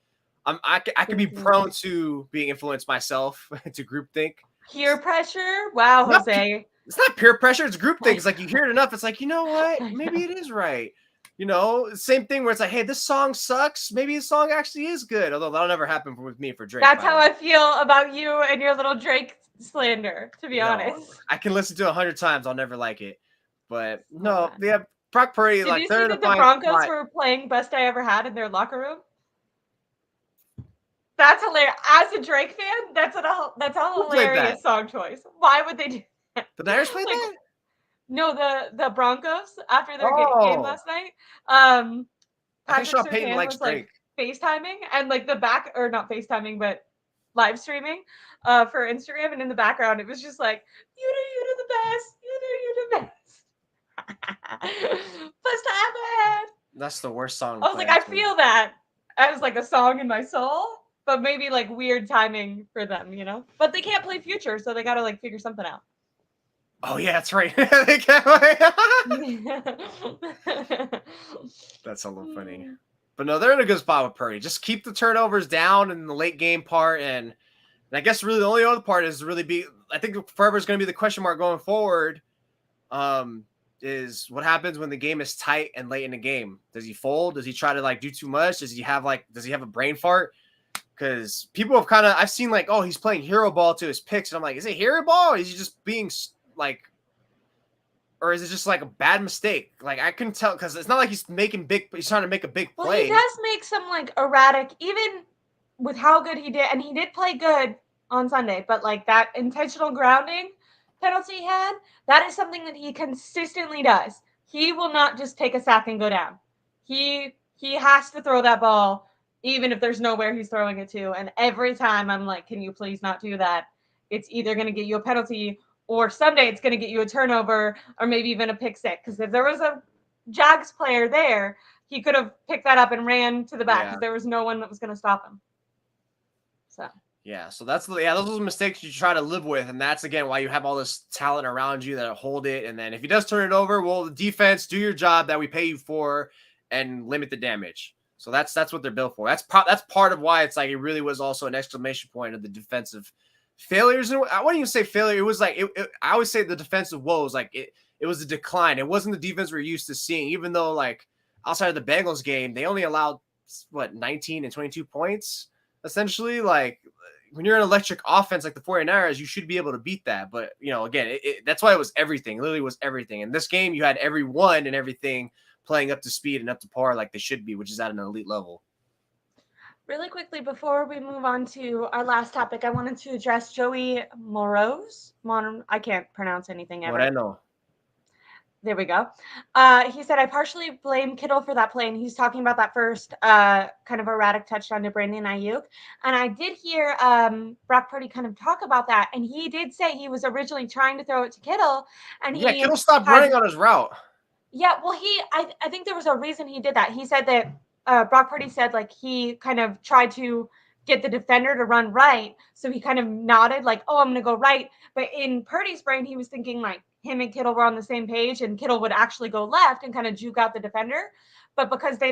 be prone to being influenced myself to groupthink. Peer pressure? Wow, Jose. It's not peer pressure. It's groupthink. It's like you hear it enough. It's like, you know what? Maybe it is right. You know, same thing where it's like, hey, this song sucks. Maybe the song actually is good. Although that'll never happen with me for Drake. That's how I feel about you and your little Drake slander, to be honest. I can listen to it 100 times. I'll never like it. But no, yeah, Brock Purdy. Did you see that the Broncos were playing Best I Ever Had in their locker room? That's hilarious. As a Drake fan, that's a hilarious song choice. Why would they do that? The Niners played that? No, the Broncos after their game last night. I think Sean Payton likes Drake. FaceTiming and like not FaceTiming, but live streaming for Instagram, and in the background it was just like, you do the best. You do the best. Best I ever had. That's the worst song. I was like, I feel that as like a song in my soul. But maybe like weird timing for them, you know? But they can't play Future, so they got to like figure something out. Oh, yeah, that's right. They can't play. That's a little funny. But no, they're in a good spot with Purdy. Just keep the turnovers down in the late game part. And I guess really the only other part is I think forever is going to be the question mark going forward. Is what happens when the game is tight and late in the game? Does he fold? Does he try to like do too much? Does he have a brain fart? because people have kind of I've seen like, oh, he's playing hero ball to his picks, and I'm like, is it hero ball? Or is he just being like, or is it just like a bad mistake? Like I couldn't tell because it's not like he's trying to make a big Well, play. he does make some like erratic, even with how good he did, and he did play good on Sunday, but like that intentional grounding penalty he had, that is something that he consistently does. He will not just take a sack and go down. He has to throw that ball even if there's nowhere he's throwing it to. And every time I'm like, can you please not do that? It's either going to get you a penalty or someday it's going to get you a turnover or maybe even a pick six. Because if there was a Jags player there, he could have picked that up and ran to the back because there was no one that was going to stop him. So. Yeah, so those are the mistakes you try to live with, and that's again why you have all this talent around you that hold it. And then if he does turn it over, well, the defense, do your job that we pay you for, and limit the damage. So that's what they're built for. That's part of why it's like it really was also an exclamation point of the defensive failures. And I wouldn't even say failure. It was like I always say the defensive woes. Like it was a decline. It wasn't the defense we're used to seeing. Even though like outside of the Bengals game, they only allowed 19 and 22 points essentially. Like when you're an electric offense like the 49ers, you should be able to beat that. But, again, that's why it was everything. It literally was everything. In this game, you had everyone and everything playing up to speed and up to par like they should be, which is at an elite level. Really quickly, before we move on to our last topic, I wanted to address Joey Moroz. I can't pronounce anything ever. Moreno. There we go. He said, I partially blame Kittle for that play, and he's talking about that first kind of erratic touchdown to Brandon Ayuk. And I did hear Brock Purdy kind of talk about that, and he did say he was originally trying to throw it to Kittle. And Kittle stopped running on his route. Yeah, well, I think there was a reason he did that. He said that Brock Purdy said, like, he kind of tried to get the defender to run right, so he kind of nodded, like, oh, I'm going to go right. But in Purdy's brain, he was thinking, like, him and Kittle were on the same page, and Kittle would actually go left and kind of juke out the defender. But because they're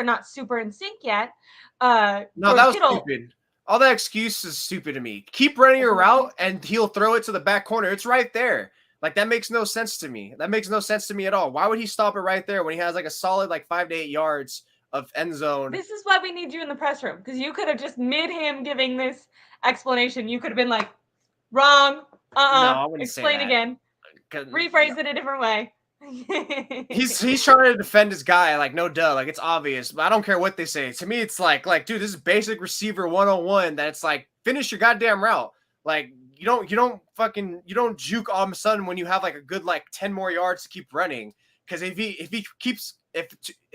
not super in sync yet. No, that was stupid. All that excuse is stupid to me. Keep running your route, and he'll throw it to the back corner. It's right there. Like, that makes no sense to me. That makes no sense to me at all. Why would he stop it right there when he has, like, a solid, 5 to 8 yards of end zone? This is why we need you in the press room, because you could have just mid him giving this explanation. You could have been like, wrong. No, I wouldn't explain say that. again. Rephrase it a different way. he's trying to defend his guy, like, no duh, like, it's obvious, but I don't care what they say. To me, it's like, dude, this is basic receiver 101. That's like, finish your goddamn route. Like, you don't juke all of a sudden when you have like a good 10 more yards to keep running. Because if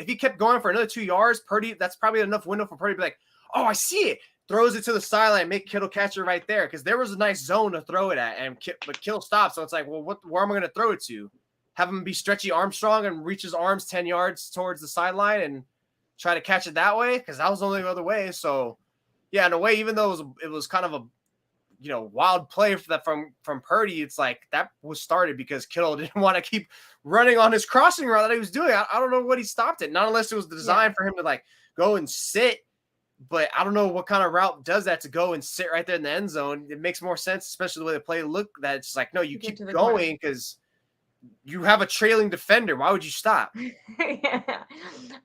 he kept going for another 2 yards, Purdy, that's probably enough window for Purdy to be like, oh, I see it. Throws it to the sideline, make Kittle catch it right there. Because there was a nice zone to throw it at, but Kittle stopped. So it's like, well, where am I going to throw it to? Have him be Stretchy Armstrong and reach his arms 10 yards towards the sideline and try to catch it that way? Because that was the only other way. So yeah, in a way, even though it was kind of a wild play from Purdy, it's like that was started because Kittle didn't want to keep running on his crossing route that he was doing. I don't know what he stopped it. Not unless it was designed for him to go and sit. But I don't know what kind of route does that to go and sit right there in the end zone. It makes more sense, especially the way the play looked. That it's like, no, you keep going because you have a trailing defender. Why would you stop? Yeah,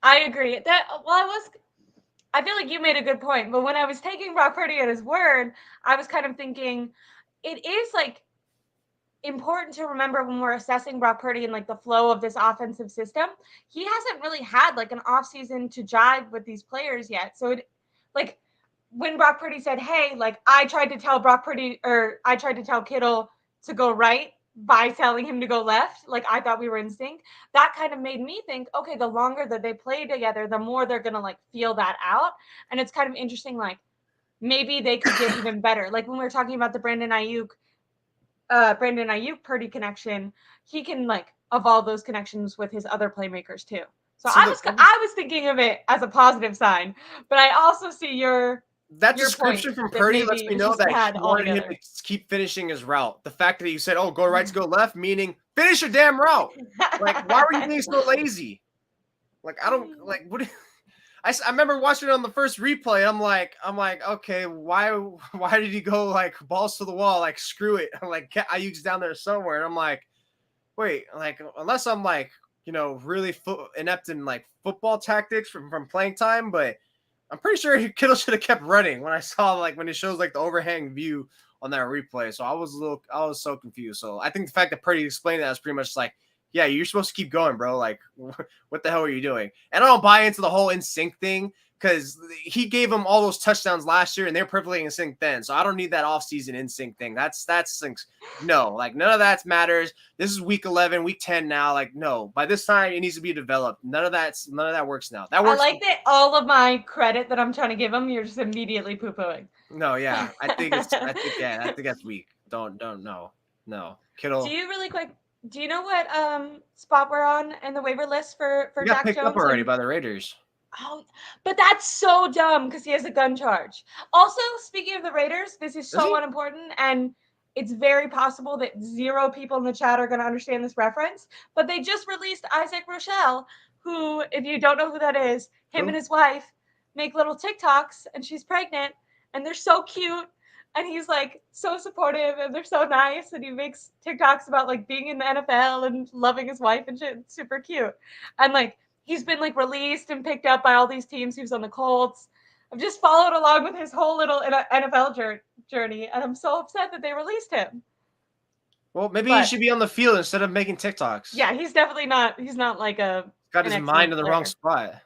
I agree. I feel like you made a good point, but when I was taking Brock Purdy at his word, I was kind of thinking it is important to remember when we're assessing Brock Purdy and the flow of this offensive system. He hasn't really had an offseason to jive with these players yet. So when Brock Purdy said, hey, I tried to tell Kittle to go right by telling him to go left, I thought we were in sync. That kind of made me think, okay, the longer that they play together, the more they're gonna feel that out. And it's kind of interesting, maybe they could get even better. When we were talking about the Brandon Ayuk Purdy connection, he can evolve those connections with his other playmakers too. So I was thinking of it as a positive sign, but I also see that description from Purdy lets me know that he wanted him to keep finishing his route. The fact that you said, oh, go right to go left, meaning finish your damn route. Why were you being so lazy? I don't what. I remember watching it on the first replay. I'm like, okay, why did he go balls to the wall? Screw it. Ayuk's down there somewhere. And I'm like, wait, unless I'm really inept in football tactics from playing time, but I'm pretty sure Kittle should have kept running when I saw like when it shows like the overhang view on that replay. So I was so confused. So I think the fact that Purdy explained that was pretty much like, yeah, you're supposed to keep going, bro. Like, what the hell are you doing? And I don't buy into the whole in sync thing because he gave them all those touchdowns last year and they're perfectly in sync then. So I don't need that offseason in sync thing. That's no, like none of that matters. This is week 11, week 10 now. Like, no, by this time it needs to be developed. None of that works now. That works. I like that all of my credit that I'm trying to give him, you're just immediately poo-pooing. No, yeah. I think that's weak. Don't no. Kittle. Do you really quick? Do you know what spot we're on in the waiver list for He Jack got picked Jones? up already by the Raiders. Oh, but that's so dumb because he has a gun charge. Also, speaking of the Raiders, this is so unimportant, and it's very possible that 0 people in the chat are going to understand this reference. But they just released Isaac Rochelle, who, if you don't know who that is, him and his wife make little TikToks, and she's pregnant, and they're so cute. And he's like so supportive and they're so nice. And he makes TikToks about like being in the NFL and loving his wife and shit. It's super cute. And like he's been like released and picked up by all these teams. He was on the Colts. I've just followed along with his whole little NFL journey. And I'm so upset that they released him. Well, maybe he should be on the field instead of making TikToks. Yeah, he's definitely not. He's not like got his mind in the wrong spot.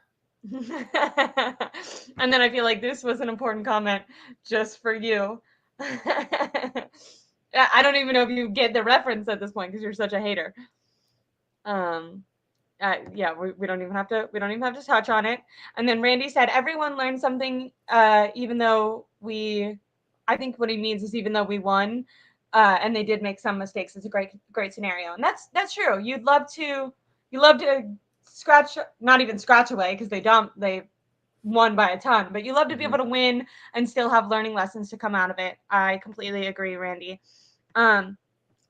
And then I feel like this was an important comment just for you. I don't even know if you get the reference at this point because you're such a hater. Yeah, we don't even have to touch on it. And then Randy said everyone learned something, even though I think what he means is even though we won, and they did make some mistakes. It's a great scenario, and that's true. You'd love to not even scratch away because they won by a ton, but you love to be able to win and still have learning lessons to come out of it. I completely agree, Randy. And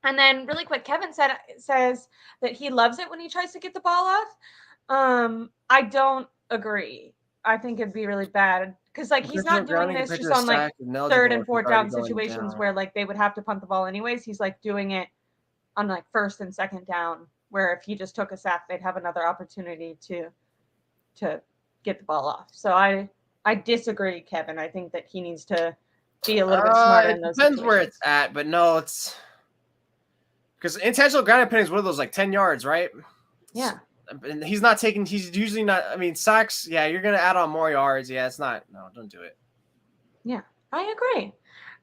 then really quick, Kevin says that he loves it when he tries to get the ball off. I don't agree. I think it'd be really bad because like he's not doing this just on like 3rd and 4th down situations where like they would have to punt the ball anyways. He's like doing it on like 1st and 2nd down where if he just took a sack, they'd have another opportunity to get the ball off. So I disagree, Kevin. I think that he needs to be a little bit smarter in those depends where it's at, but no, it's because intentional ground and pound is one of those like 10 yards, right? Yeah. And he's usually not, I mean, sacks, yeah, you're going to add on more yards. Yeah, don't do it. Yeah, I agree.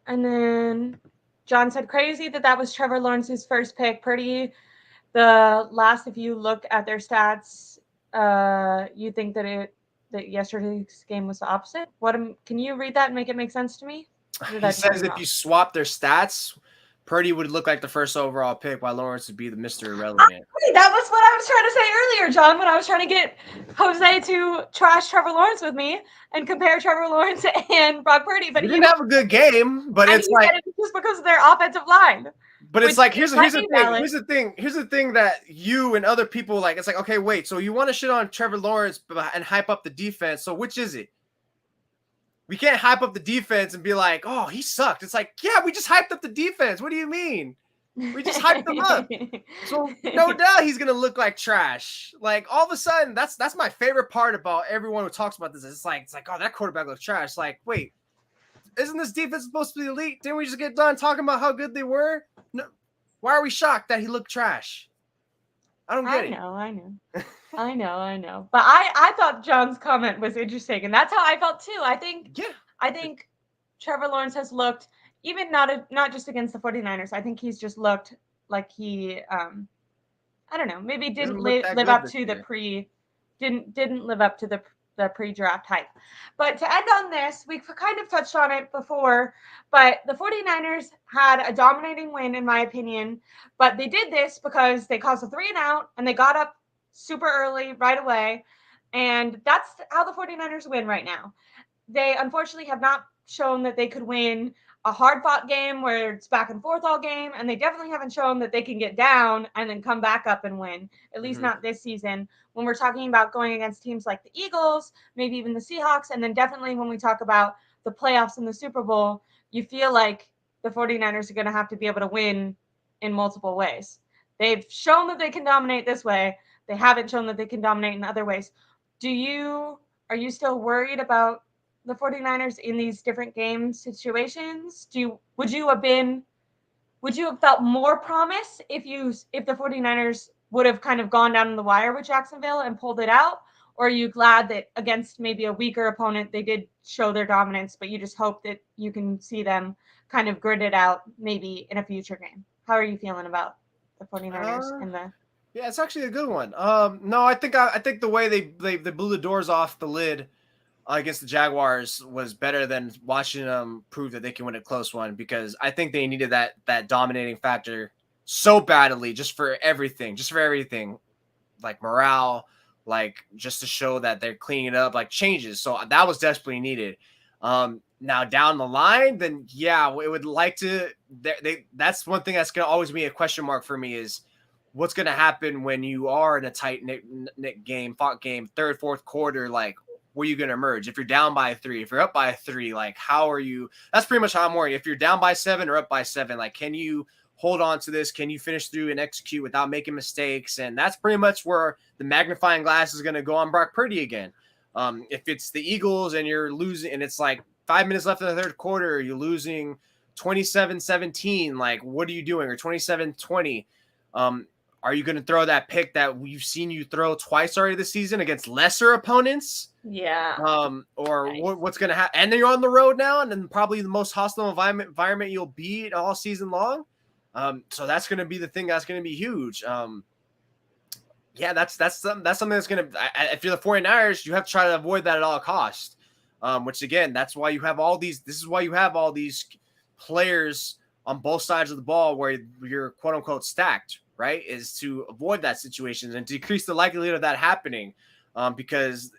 And then John said crazy that was Trevor Lawrence's first pick. Purdy, the last, if you look at their stats, you think that yesterday's game was the opposite? Can you read that and make it make sense to me? He says if you swap their stats, Purdy would look like the first overall pick, while Lawrence would be the Mr. Irrelevant. That was what I was trying to say earlier, John, when I was trying to get Jose to trash Trevor Lawrence with me and compare Trevor Lawrence and Brock Purdy. But he didn't have a good game, but it's like it just because of their offensive line. But it's like here's the thing. Here's the thing that you and other people like. It's like, okay, wait. So you want to shit on Trevor Lawrence and hype up the defense. So which is it? We can't hype up the defense and be like, oh, he sucked. It's like, yeah, we just hyped up the defense. What do you mean? We just hyped them up. So no doubt he's gonna look like trash. Like all of a sudden, that's my favorite part about everyone who talks about this. It's like, oh, that quarterback looks trash. Like, wait, isn't this defense supposed to be elite? Didn't we just get done talking about how good they were? No, why are we shocked that he looked trash? I don't get it. I know. But I thought John's comment was interesting, and that's how I felt too. I think Trevor Lawrence has looked, even not just against the 49ers. I think he's just looked like he I don't know, maybe didn't live up to the pre-draft hype. But to end on this, we kind of touched on it before, but the 49ers had a dominating win, in my opinion. But they did this because they caused a 3-and-out, and they got up super early right away. And that's how the 49ers win right now. They unfortunately have not shown that they could win a hard-fought game where it's back and forth all game, and they definitely haven't shown that they can get down and then come back up and win, at least not this season. When we're talking about going against teams like the Eagles, maybe even the Seahawks, and then definitely when we talk about the playoffs and the Super Bowl, you feel like the 49ers are going to have to be able to win in multiple ways. They've shown that they can dominate this way. They haven't shown that they can dominate in other ways. Are you still worried about the 49ers in these different game situations, would you have felt more promise if the 49ers would have kind of gone down in the wire with Jacksonville and pulled it out? Or are you glad that against maybe a weaker opponent, they did show their dominance, but you just hope that you can see them kind of grit it out maybe in a future game? How are you feeling about the 49ers and the... Yeah, it's actually a good one. No, I think the way they blew the doors off the lid against the Jaguars was better than watching them prove that they can win a close one, because I think they needed that dominating factor so badly just for everything, like morale, like just to show that they're cleaning up, like changes. So that was desperately needed. Now down the line, then yeah, we would like to. That's one thing that's gonna always be a question mark for me is what's gonna happen when you are in a tight knit game, fought game, third, fourth quarter, like. Where are you going to emerge? If you're down by 3, if you're up by 3, like how are you? That's pretty much how I'm worried. If you're down by 7 or up by 7, like can you hold on to this? Can you finish through and execute without making mistakes? And that's pretty much where the magnifying glass is going to go on Brock Purdy again. If it's the Eagles and you're losing and it's like 5 minutes left in the third quarter, you're losing 27-17, like what are you doing? Or 27-20. Are you going to throw that pick that we've seen you throw twice already this season against lesser opponents? Yeah. Or nice. What's going to happen? And then you're on the road now, and then probably the most hostile environment you'll be all season long. So that's going to be the thing that's going to be huge. Yeah, that's something that's going to. If you're the 49ers, you have to try to avoid that at all costs. Which again, that's why you have all these. This is why you have all these players on both sides of the ball where you're quote unquote stacked. Right, is to avoid that situation and decrease the likelihood of that happening. Because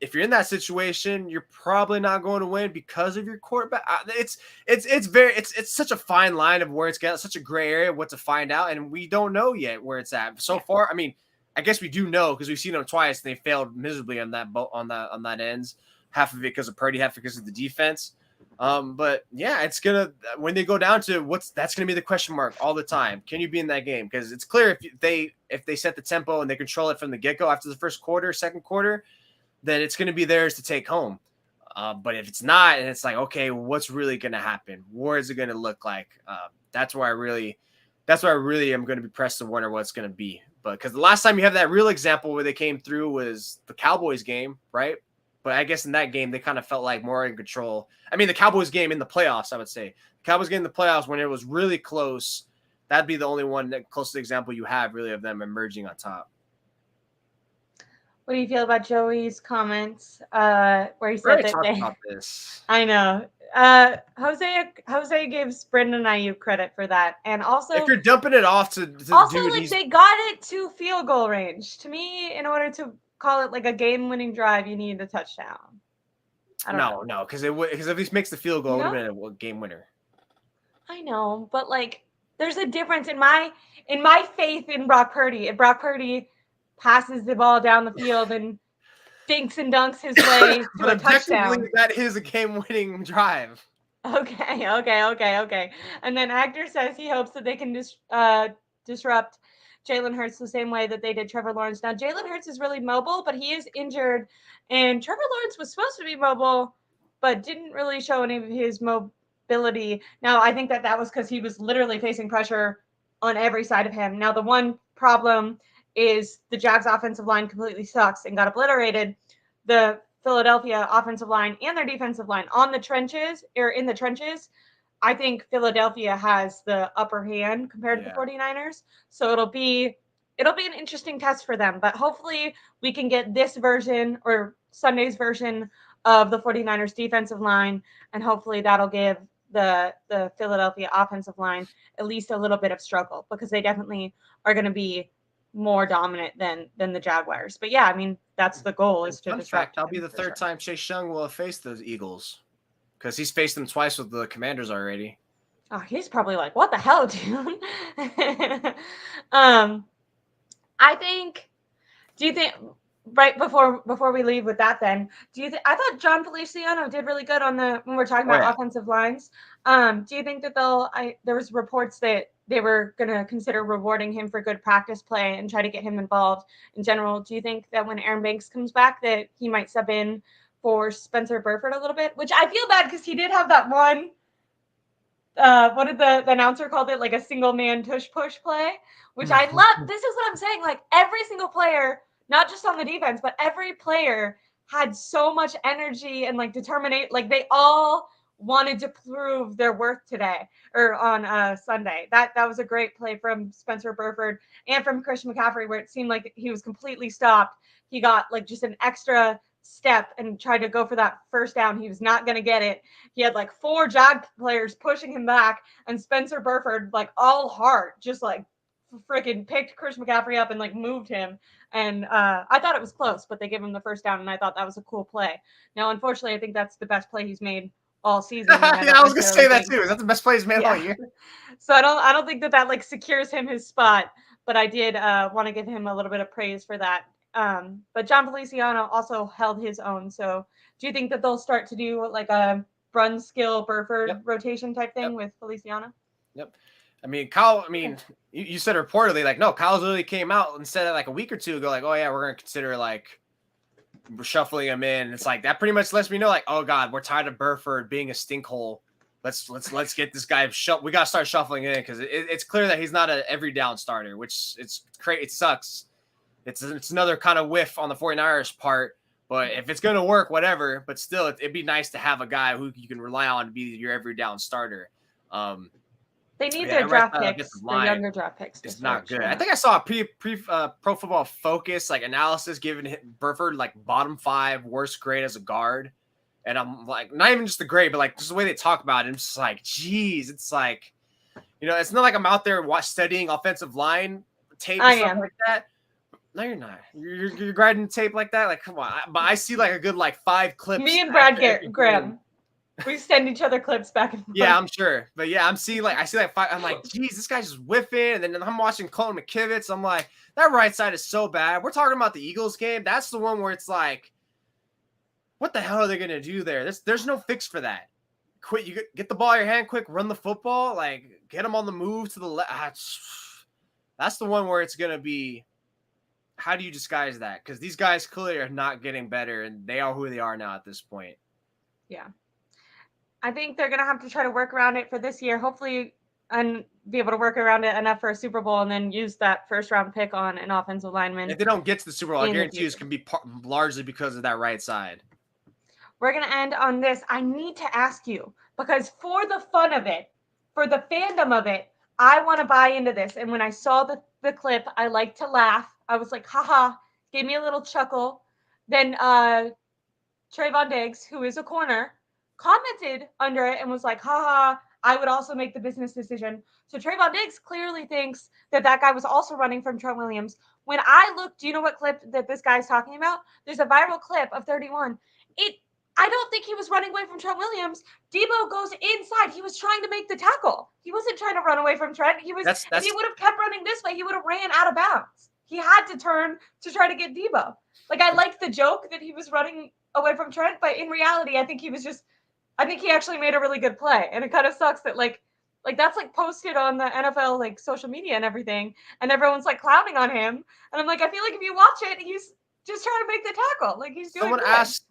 if you're in that situation, you're probably not going to win because of your quarterback. It's such a fine line of where it's got such a gray area of what to find out, and we don't know yet where it's at. So far, I mean, I guess we do know because we've seen them twice and they failed miserably on that ends. Half of it because of Purdy, half because of the defense. But yeah, it's gonna when they go down to that's gonna be the question mark all the time. Can you be in that game? Because it's clear if they set the tempo and they control it from the get go after the first quarter, second quarter, then it's gonna be theirs to take home. But if it's not, and it's like, okay, what's really gonna happen? What is it gonna look like? That's where I really am gonna be pressed to wonder what's gonna be. But because the last time you have that real example where they came through was the Cowboys game, right? But I guess in that game, they kind of felt like more in control. I mean, the Cowboys game in the playoffs, I would say. The Cowboys game in the playoffs, when it was really close, that'd be the only one closest example you have, really, of them emerging on top. What do you feel about Joey's comments where he said that they... about this. I know. Jose gives Brendan Ayuk credit for that. And also... If you're dumping it off to also, dude, like, they got it to field goal range. To me, in order to call it like a game-winning drive, you need a touchdown. I don't know. Because if he makes the field goal, it would have been a game winner. I know, but like, there's a difference in my faith in Brock Purdy. If Brock Purdy passes the ball down the field and dinks and dunks his way to a touchdown, that is a game-winning drive. Okay. And then Actor says he hopes that they can disrupt Jalen Hurts the same way that they did Trevor Lawrence. Now, Jalen Hurts is really mobile, but he is injured. And Trevor Lawrence was supposed to be mobile, but didn't really show any of his mobility. Now, I think that was because he was literally facing pressure on every side of him. Now, the one problem is the Jags offensive line completely sucks and got obliterated. The Philadelphia offensive line and their defensive line in the trenches, I think Philadelphia has the upper hand compared to the 49ers. So it'll be an interesting test for them. But hopefully we can get this version or Sunday's version of the 49ers defensive line, and hopefully that'll give the Philadelphia offensive line at least a little bit of struggle, because they definitely are going to be more dominant than the Jaguars. But yeah, I mean, that's the goal, is to disrupt. That'll be the third time Chase Young will have faced those Eagles, because he's faced them twice with the Commanders already. Oh, he's probably like, what the hell, dude? Do you think right before we leave with that, then I thought John Feliciano did really good when we're talking about offensive lines. Do you think that there was reports that they were going to consider rewarding him for good practice play and try to get him involved in general? Do you think that when Aaron Banks comes back that he might sub in for Spencer Burford a little bit, which I feel bad because he did have that one. What did the announcer called it? Like a single man tush push play, which I love. This is what I'm saying. Like every single player, not just on the defense, but every player had so much energy and like determination. Like they all wanted to prove their worth today or on Sunday. That was a great play from Spencer Burford and from Christian McCaffrey, where it seemed like he was completely stopped. He got like just an extra step and tried to go for that first down. He was not going to get it. He had like 4 Jag players pushing him back, and Spencer Burford, like all heart, just like freaking picked Chris McCaffrey up and like moved him. And I thought it was close, but they gave him the first down, and I thought that was a cool play. Now, unfortunately, I think that's the best play he's made all season. Yeah, I was gonna say that too. Is that the best play he's made all year? So I don't think that like secures him his spot, but I did want to give him a little bit of praise for that. But John Feliciano also held his own. So do you think that they'll start to do like a Brunskill Burford rotation type thing with Feliciano? Yep. I mean, Kyle, you said reportedly, like, no, Kyle literally came out and said it like a week or two ago, like, oh yeah, we're going to consider like shuffling him in. It's like, that pretty much lets me know, like, oh God, we're tired of Burford being a stink hole. Let's get this guy we got to start shuffling in, because it's clear that he's not an every down starter, which it's great. It sucks. It's another kind of whiff on the 49ers part, but if it's going to work, whatever, but still it'd be nice to have a guy who you can rely on to be your every down starter. They need their draft picks, their younger draft picks. It's not good. I think I saw a Pro Football Focus like analysis giving Burford like bottom 5 worst grade as a guard, and I'm like, not even just the grade, but like just the way they talk about it. I'm just like, geez, it's like, it's not like I'm out there studying offensive line tape and stuff like that. No, you're not. You're grading tape like that. Like, come on. But I see like a good like 5 clips. Me and Brad Graham. We send each other clips back and forth. Yeah, I'm sure. But yeah, I see like 5. I'm like, geez, this guy's just whiffing. And then I'm watching Colton McKivitz. I'm like, that right side is so bad. We're talking about the Eagles game. That's the one where it's like, what the hell are they gonna do there? There's no fix for that. Quit. You get the ball in your hand quick. Run the football. Like, get them on the move to the left. That's the one where it's gonna be. How do you disguise that? Because these guys clearly are not getting better, and they are who they are now at this point. Yeah. I think they're going to have to try to work around it for this year, hopefully, and be able to work around it enough for a Super Bowl and then use that first-round pick on an offensive lineman. If they don't get to the Super Bowl, I guarantee you it's going to be largely because of that right side. We're going to end on this. I need to ask you, because for the fun of it, for the fandom of it, I want to buy into this. And when I saw the clip, I like to laugh. I was like, haha, gave me a little chuckle. Then Trayvon Diggs, who is a corner, commented under it and was like, haha, I would also make the business decision. So Trayvon Diggs clearly thinks that guy was also running from Trent Williams. When I looked, do you know what clip that this guy's talking about? There's a viral clip of 31. I don't think he was running away from Trent Williams. Debo goes inside. He was trying to make the tackle. He wasn't trying to run away from Trent. If he would have kept running this way, he would have ran out of bounds. He had to turn to try to get Debo. Like, I liked the joke that he was running away from Trent, but in reality, I think he actually made a really good play. And it kind of sucks that like that's like posted on the NFL like social media and everything, and everyone's like clowning on him. And I'm like, I feel like if you watch it, he's just trying to make the tackle. Like, he's doing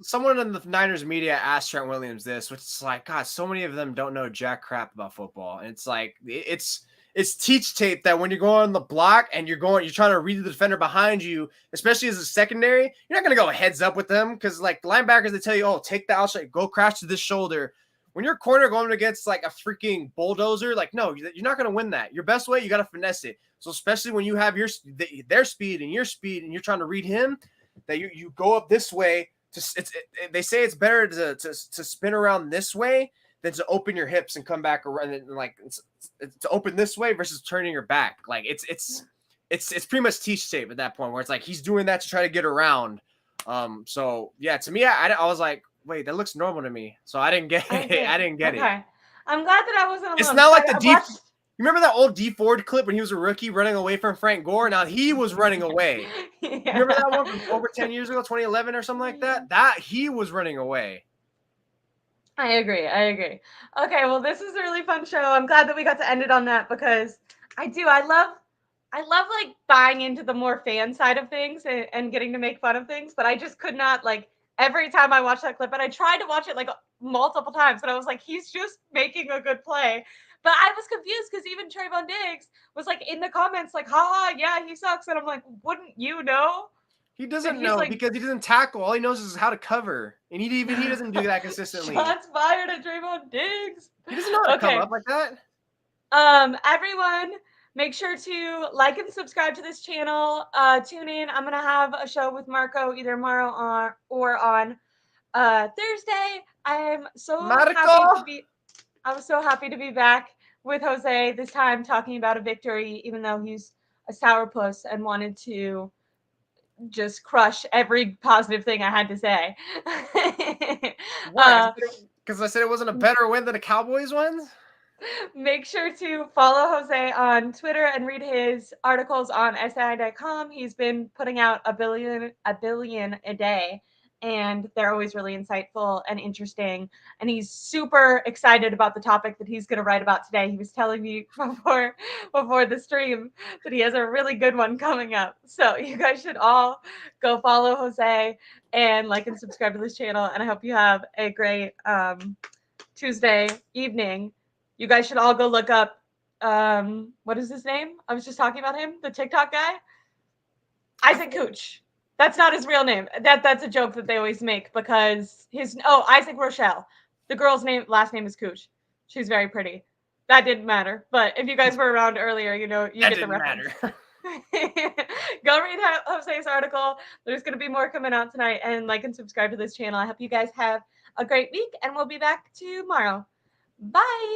someone in the Niners media asked Trent Williams this, which is like, God, so many of them don't know jack crap about football. And it's like, it's teach tape that when you're going on the block and you're trying to read the defender behind you, especially as a secondary, you're not going to go heads up with them. Cause like linebackers, they tell you, oh, take the outside, go crash to this shoulder. When you're a corner going against like a freaking bulldozer, like, no, you're not going to win that. Your best way, you got to finesse it. So especially when you have their speed and your speed and you're trying to read him, that you go up this way. They say it's better to spin around this way than to open your hips and come back around, and like to open this way versus turning your back. Like it's pretty much teach tape at that point where it's like he's doing that to try to get around. So yeah, to me, I was like, wait, that looks normal to me. So I didn't get it. I didn't get it. I'm glad that I wasn't alone. It's not like you remember that old D Ford clip when he was a rookie running away from Frank Gore? Now he was running away. Yeah. You remember that one from over 10 years ago, 2011 or something like that? That he was running away. I agree. Okay, well, this is a really fun show. I'm glad that we got to end it on that, because I love like buying into the more fan side of things and getting to make fun of things, but I just could not like every time I watch that clip, and I tried to watch it like multiple times, but I was like, he's just making a good play. But I was confused because even Trayvon Diggs was like in the comments, like, haha, yeah, he sucks. And I'm like, wouldn't you know? He doesn't know like, because he doesn't tackle. All he knows is how to cover. And he doesn't do that consistently. Shots fired at Trayvon Diggs. He doesn't know how to come up like that. Everyone, make sure to like and subscribe to this channel. Tune in. I'm gonna have a show with Marco either tomorrow or on Thursday. I was so happy to be back with Jose this time talking about a victory, even though he's a sourpuss and wanted to just crush every positive thing I had to say. Why? Because I said it wasn't a better win than the Cowboys ones? Make sure to follow Jose on Twitter and read his articles on SI.com. He's been putting out a billion a day, and they're always really insightful and interesting. And he's super excited about the topic that he's going to write about today. He was telling me before the stream that he has a really good one coming up. So you guys should all go follow Jose and like and subscribe to this channel. And I hope you have a great Tuesday evening. You guys should all go look up, what is his name? I was just talking about him, the TikTok guy. Isaac Cooch. That's not his real name. That's a joke that they always make because Isaac Rochelle. The girl's last name is Cooch. She's very pretty. That didn't matter. But if you guys were around earlier, you get the reference. Go read Jose's article. There's going to be more coming out tonight, and like and subscribe to this channel. I hope you guys have a great week, and we'll be back tomorrow. Bye.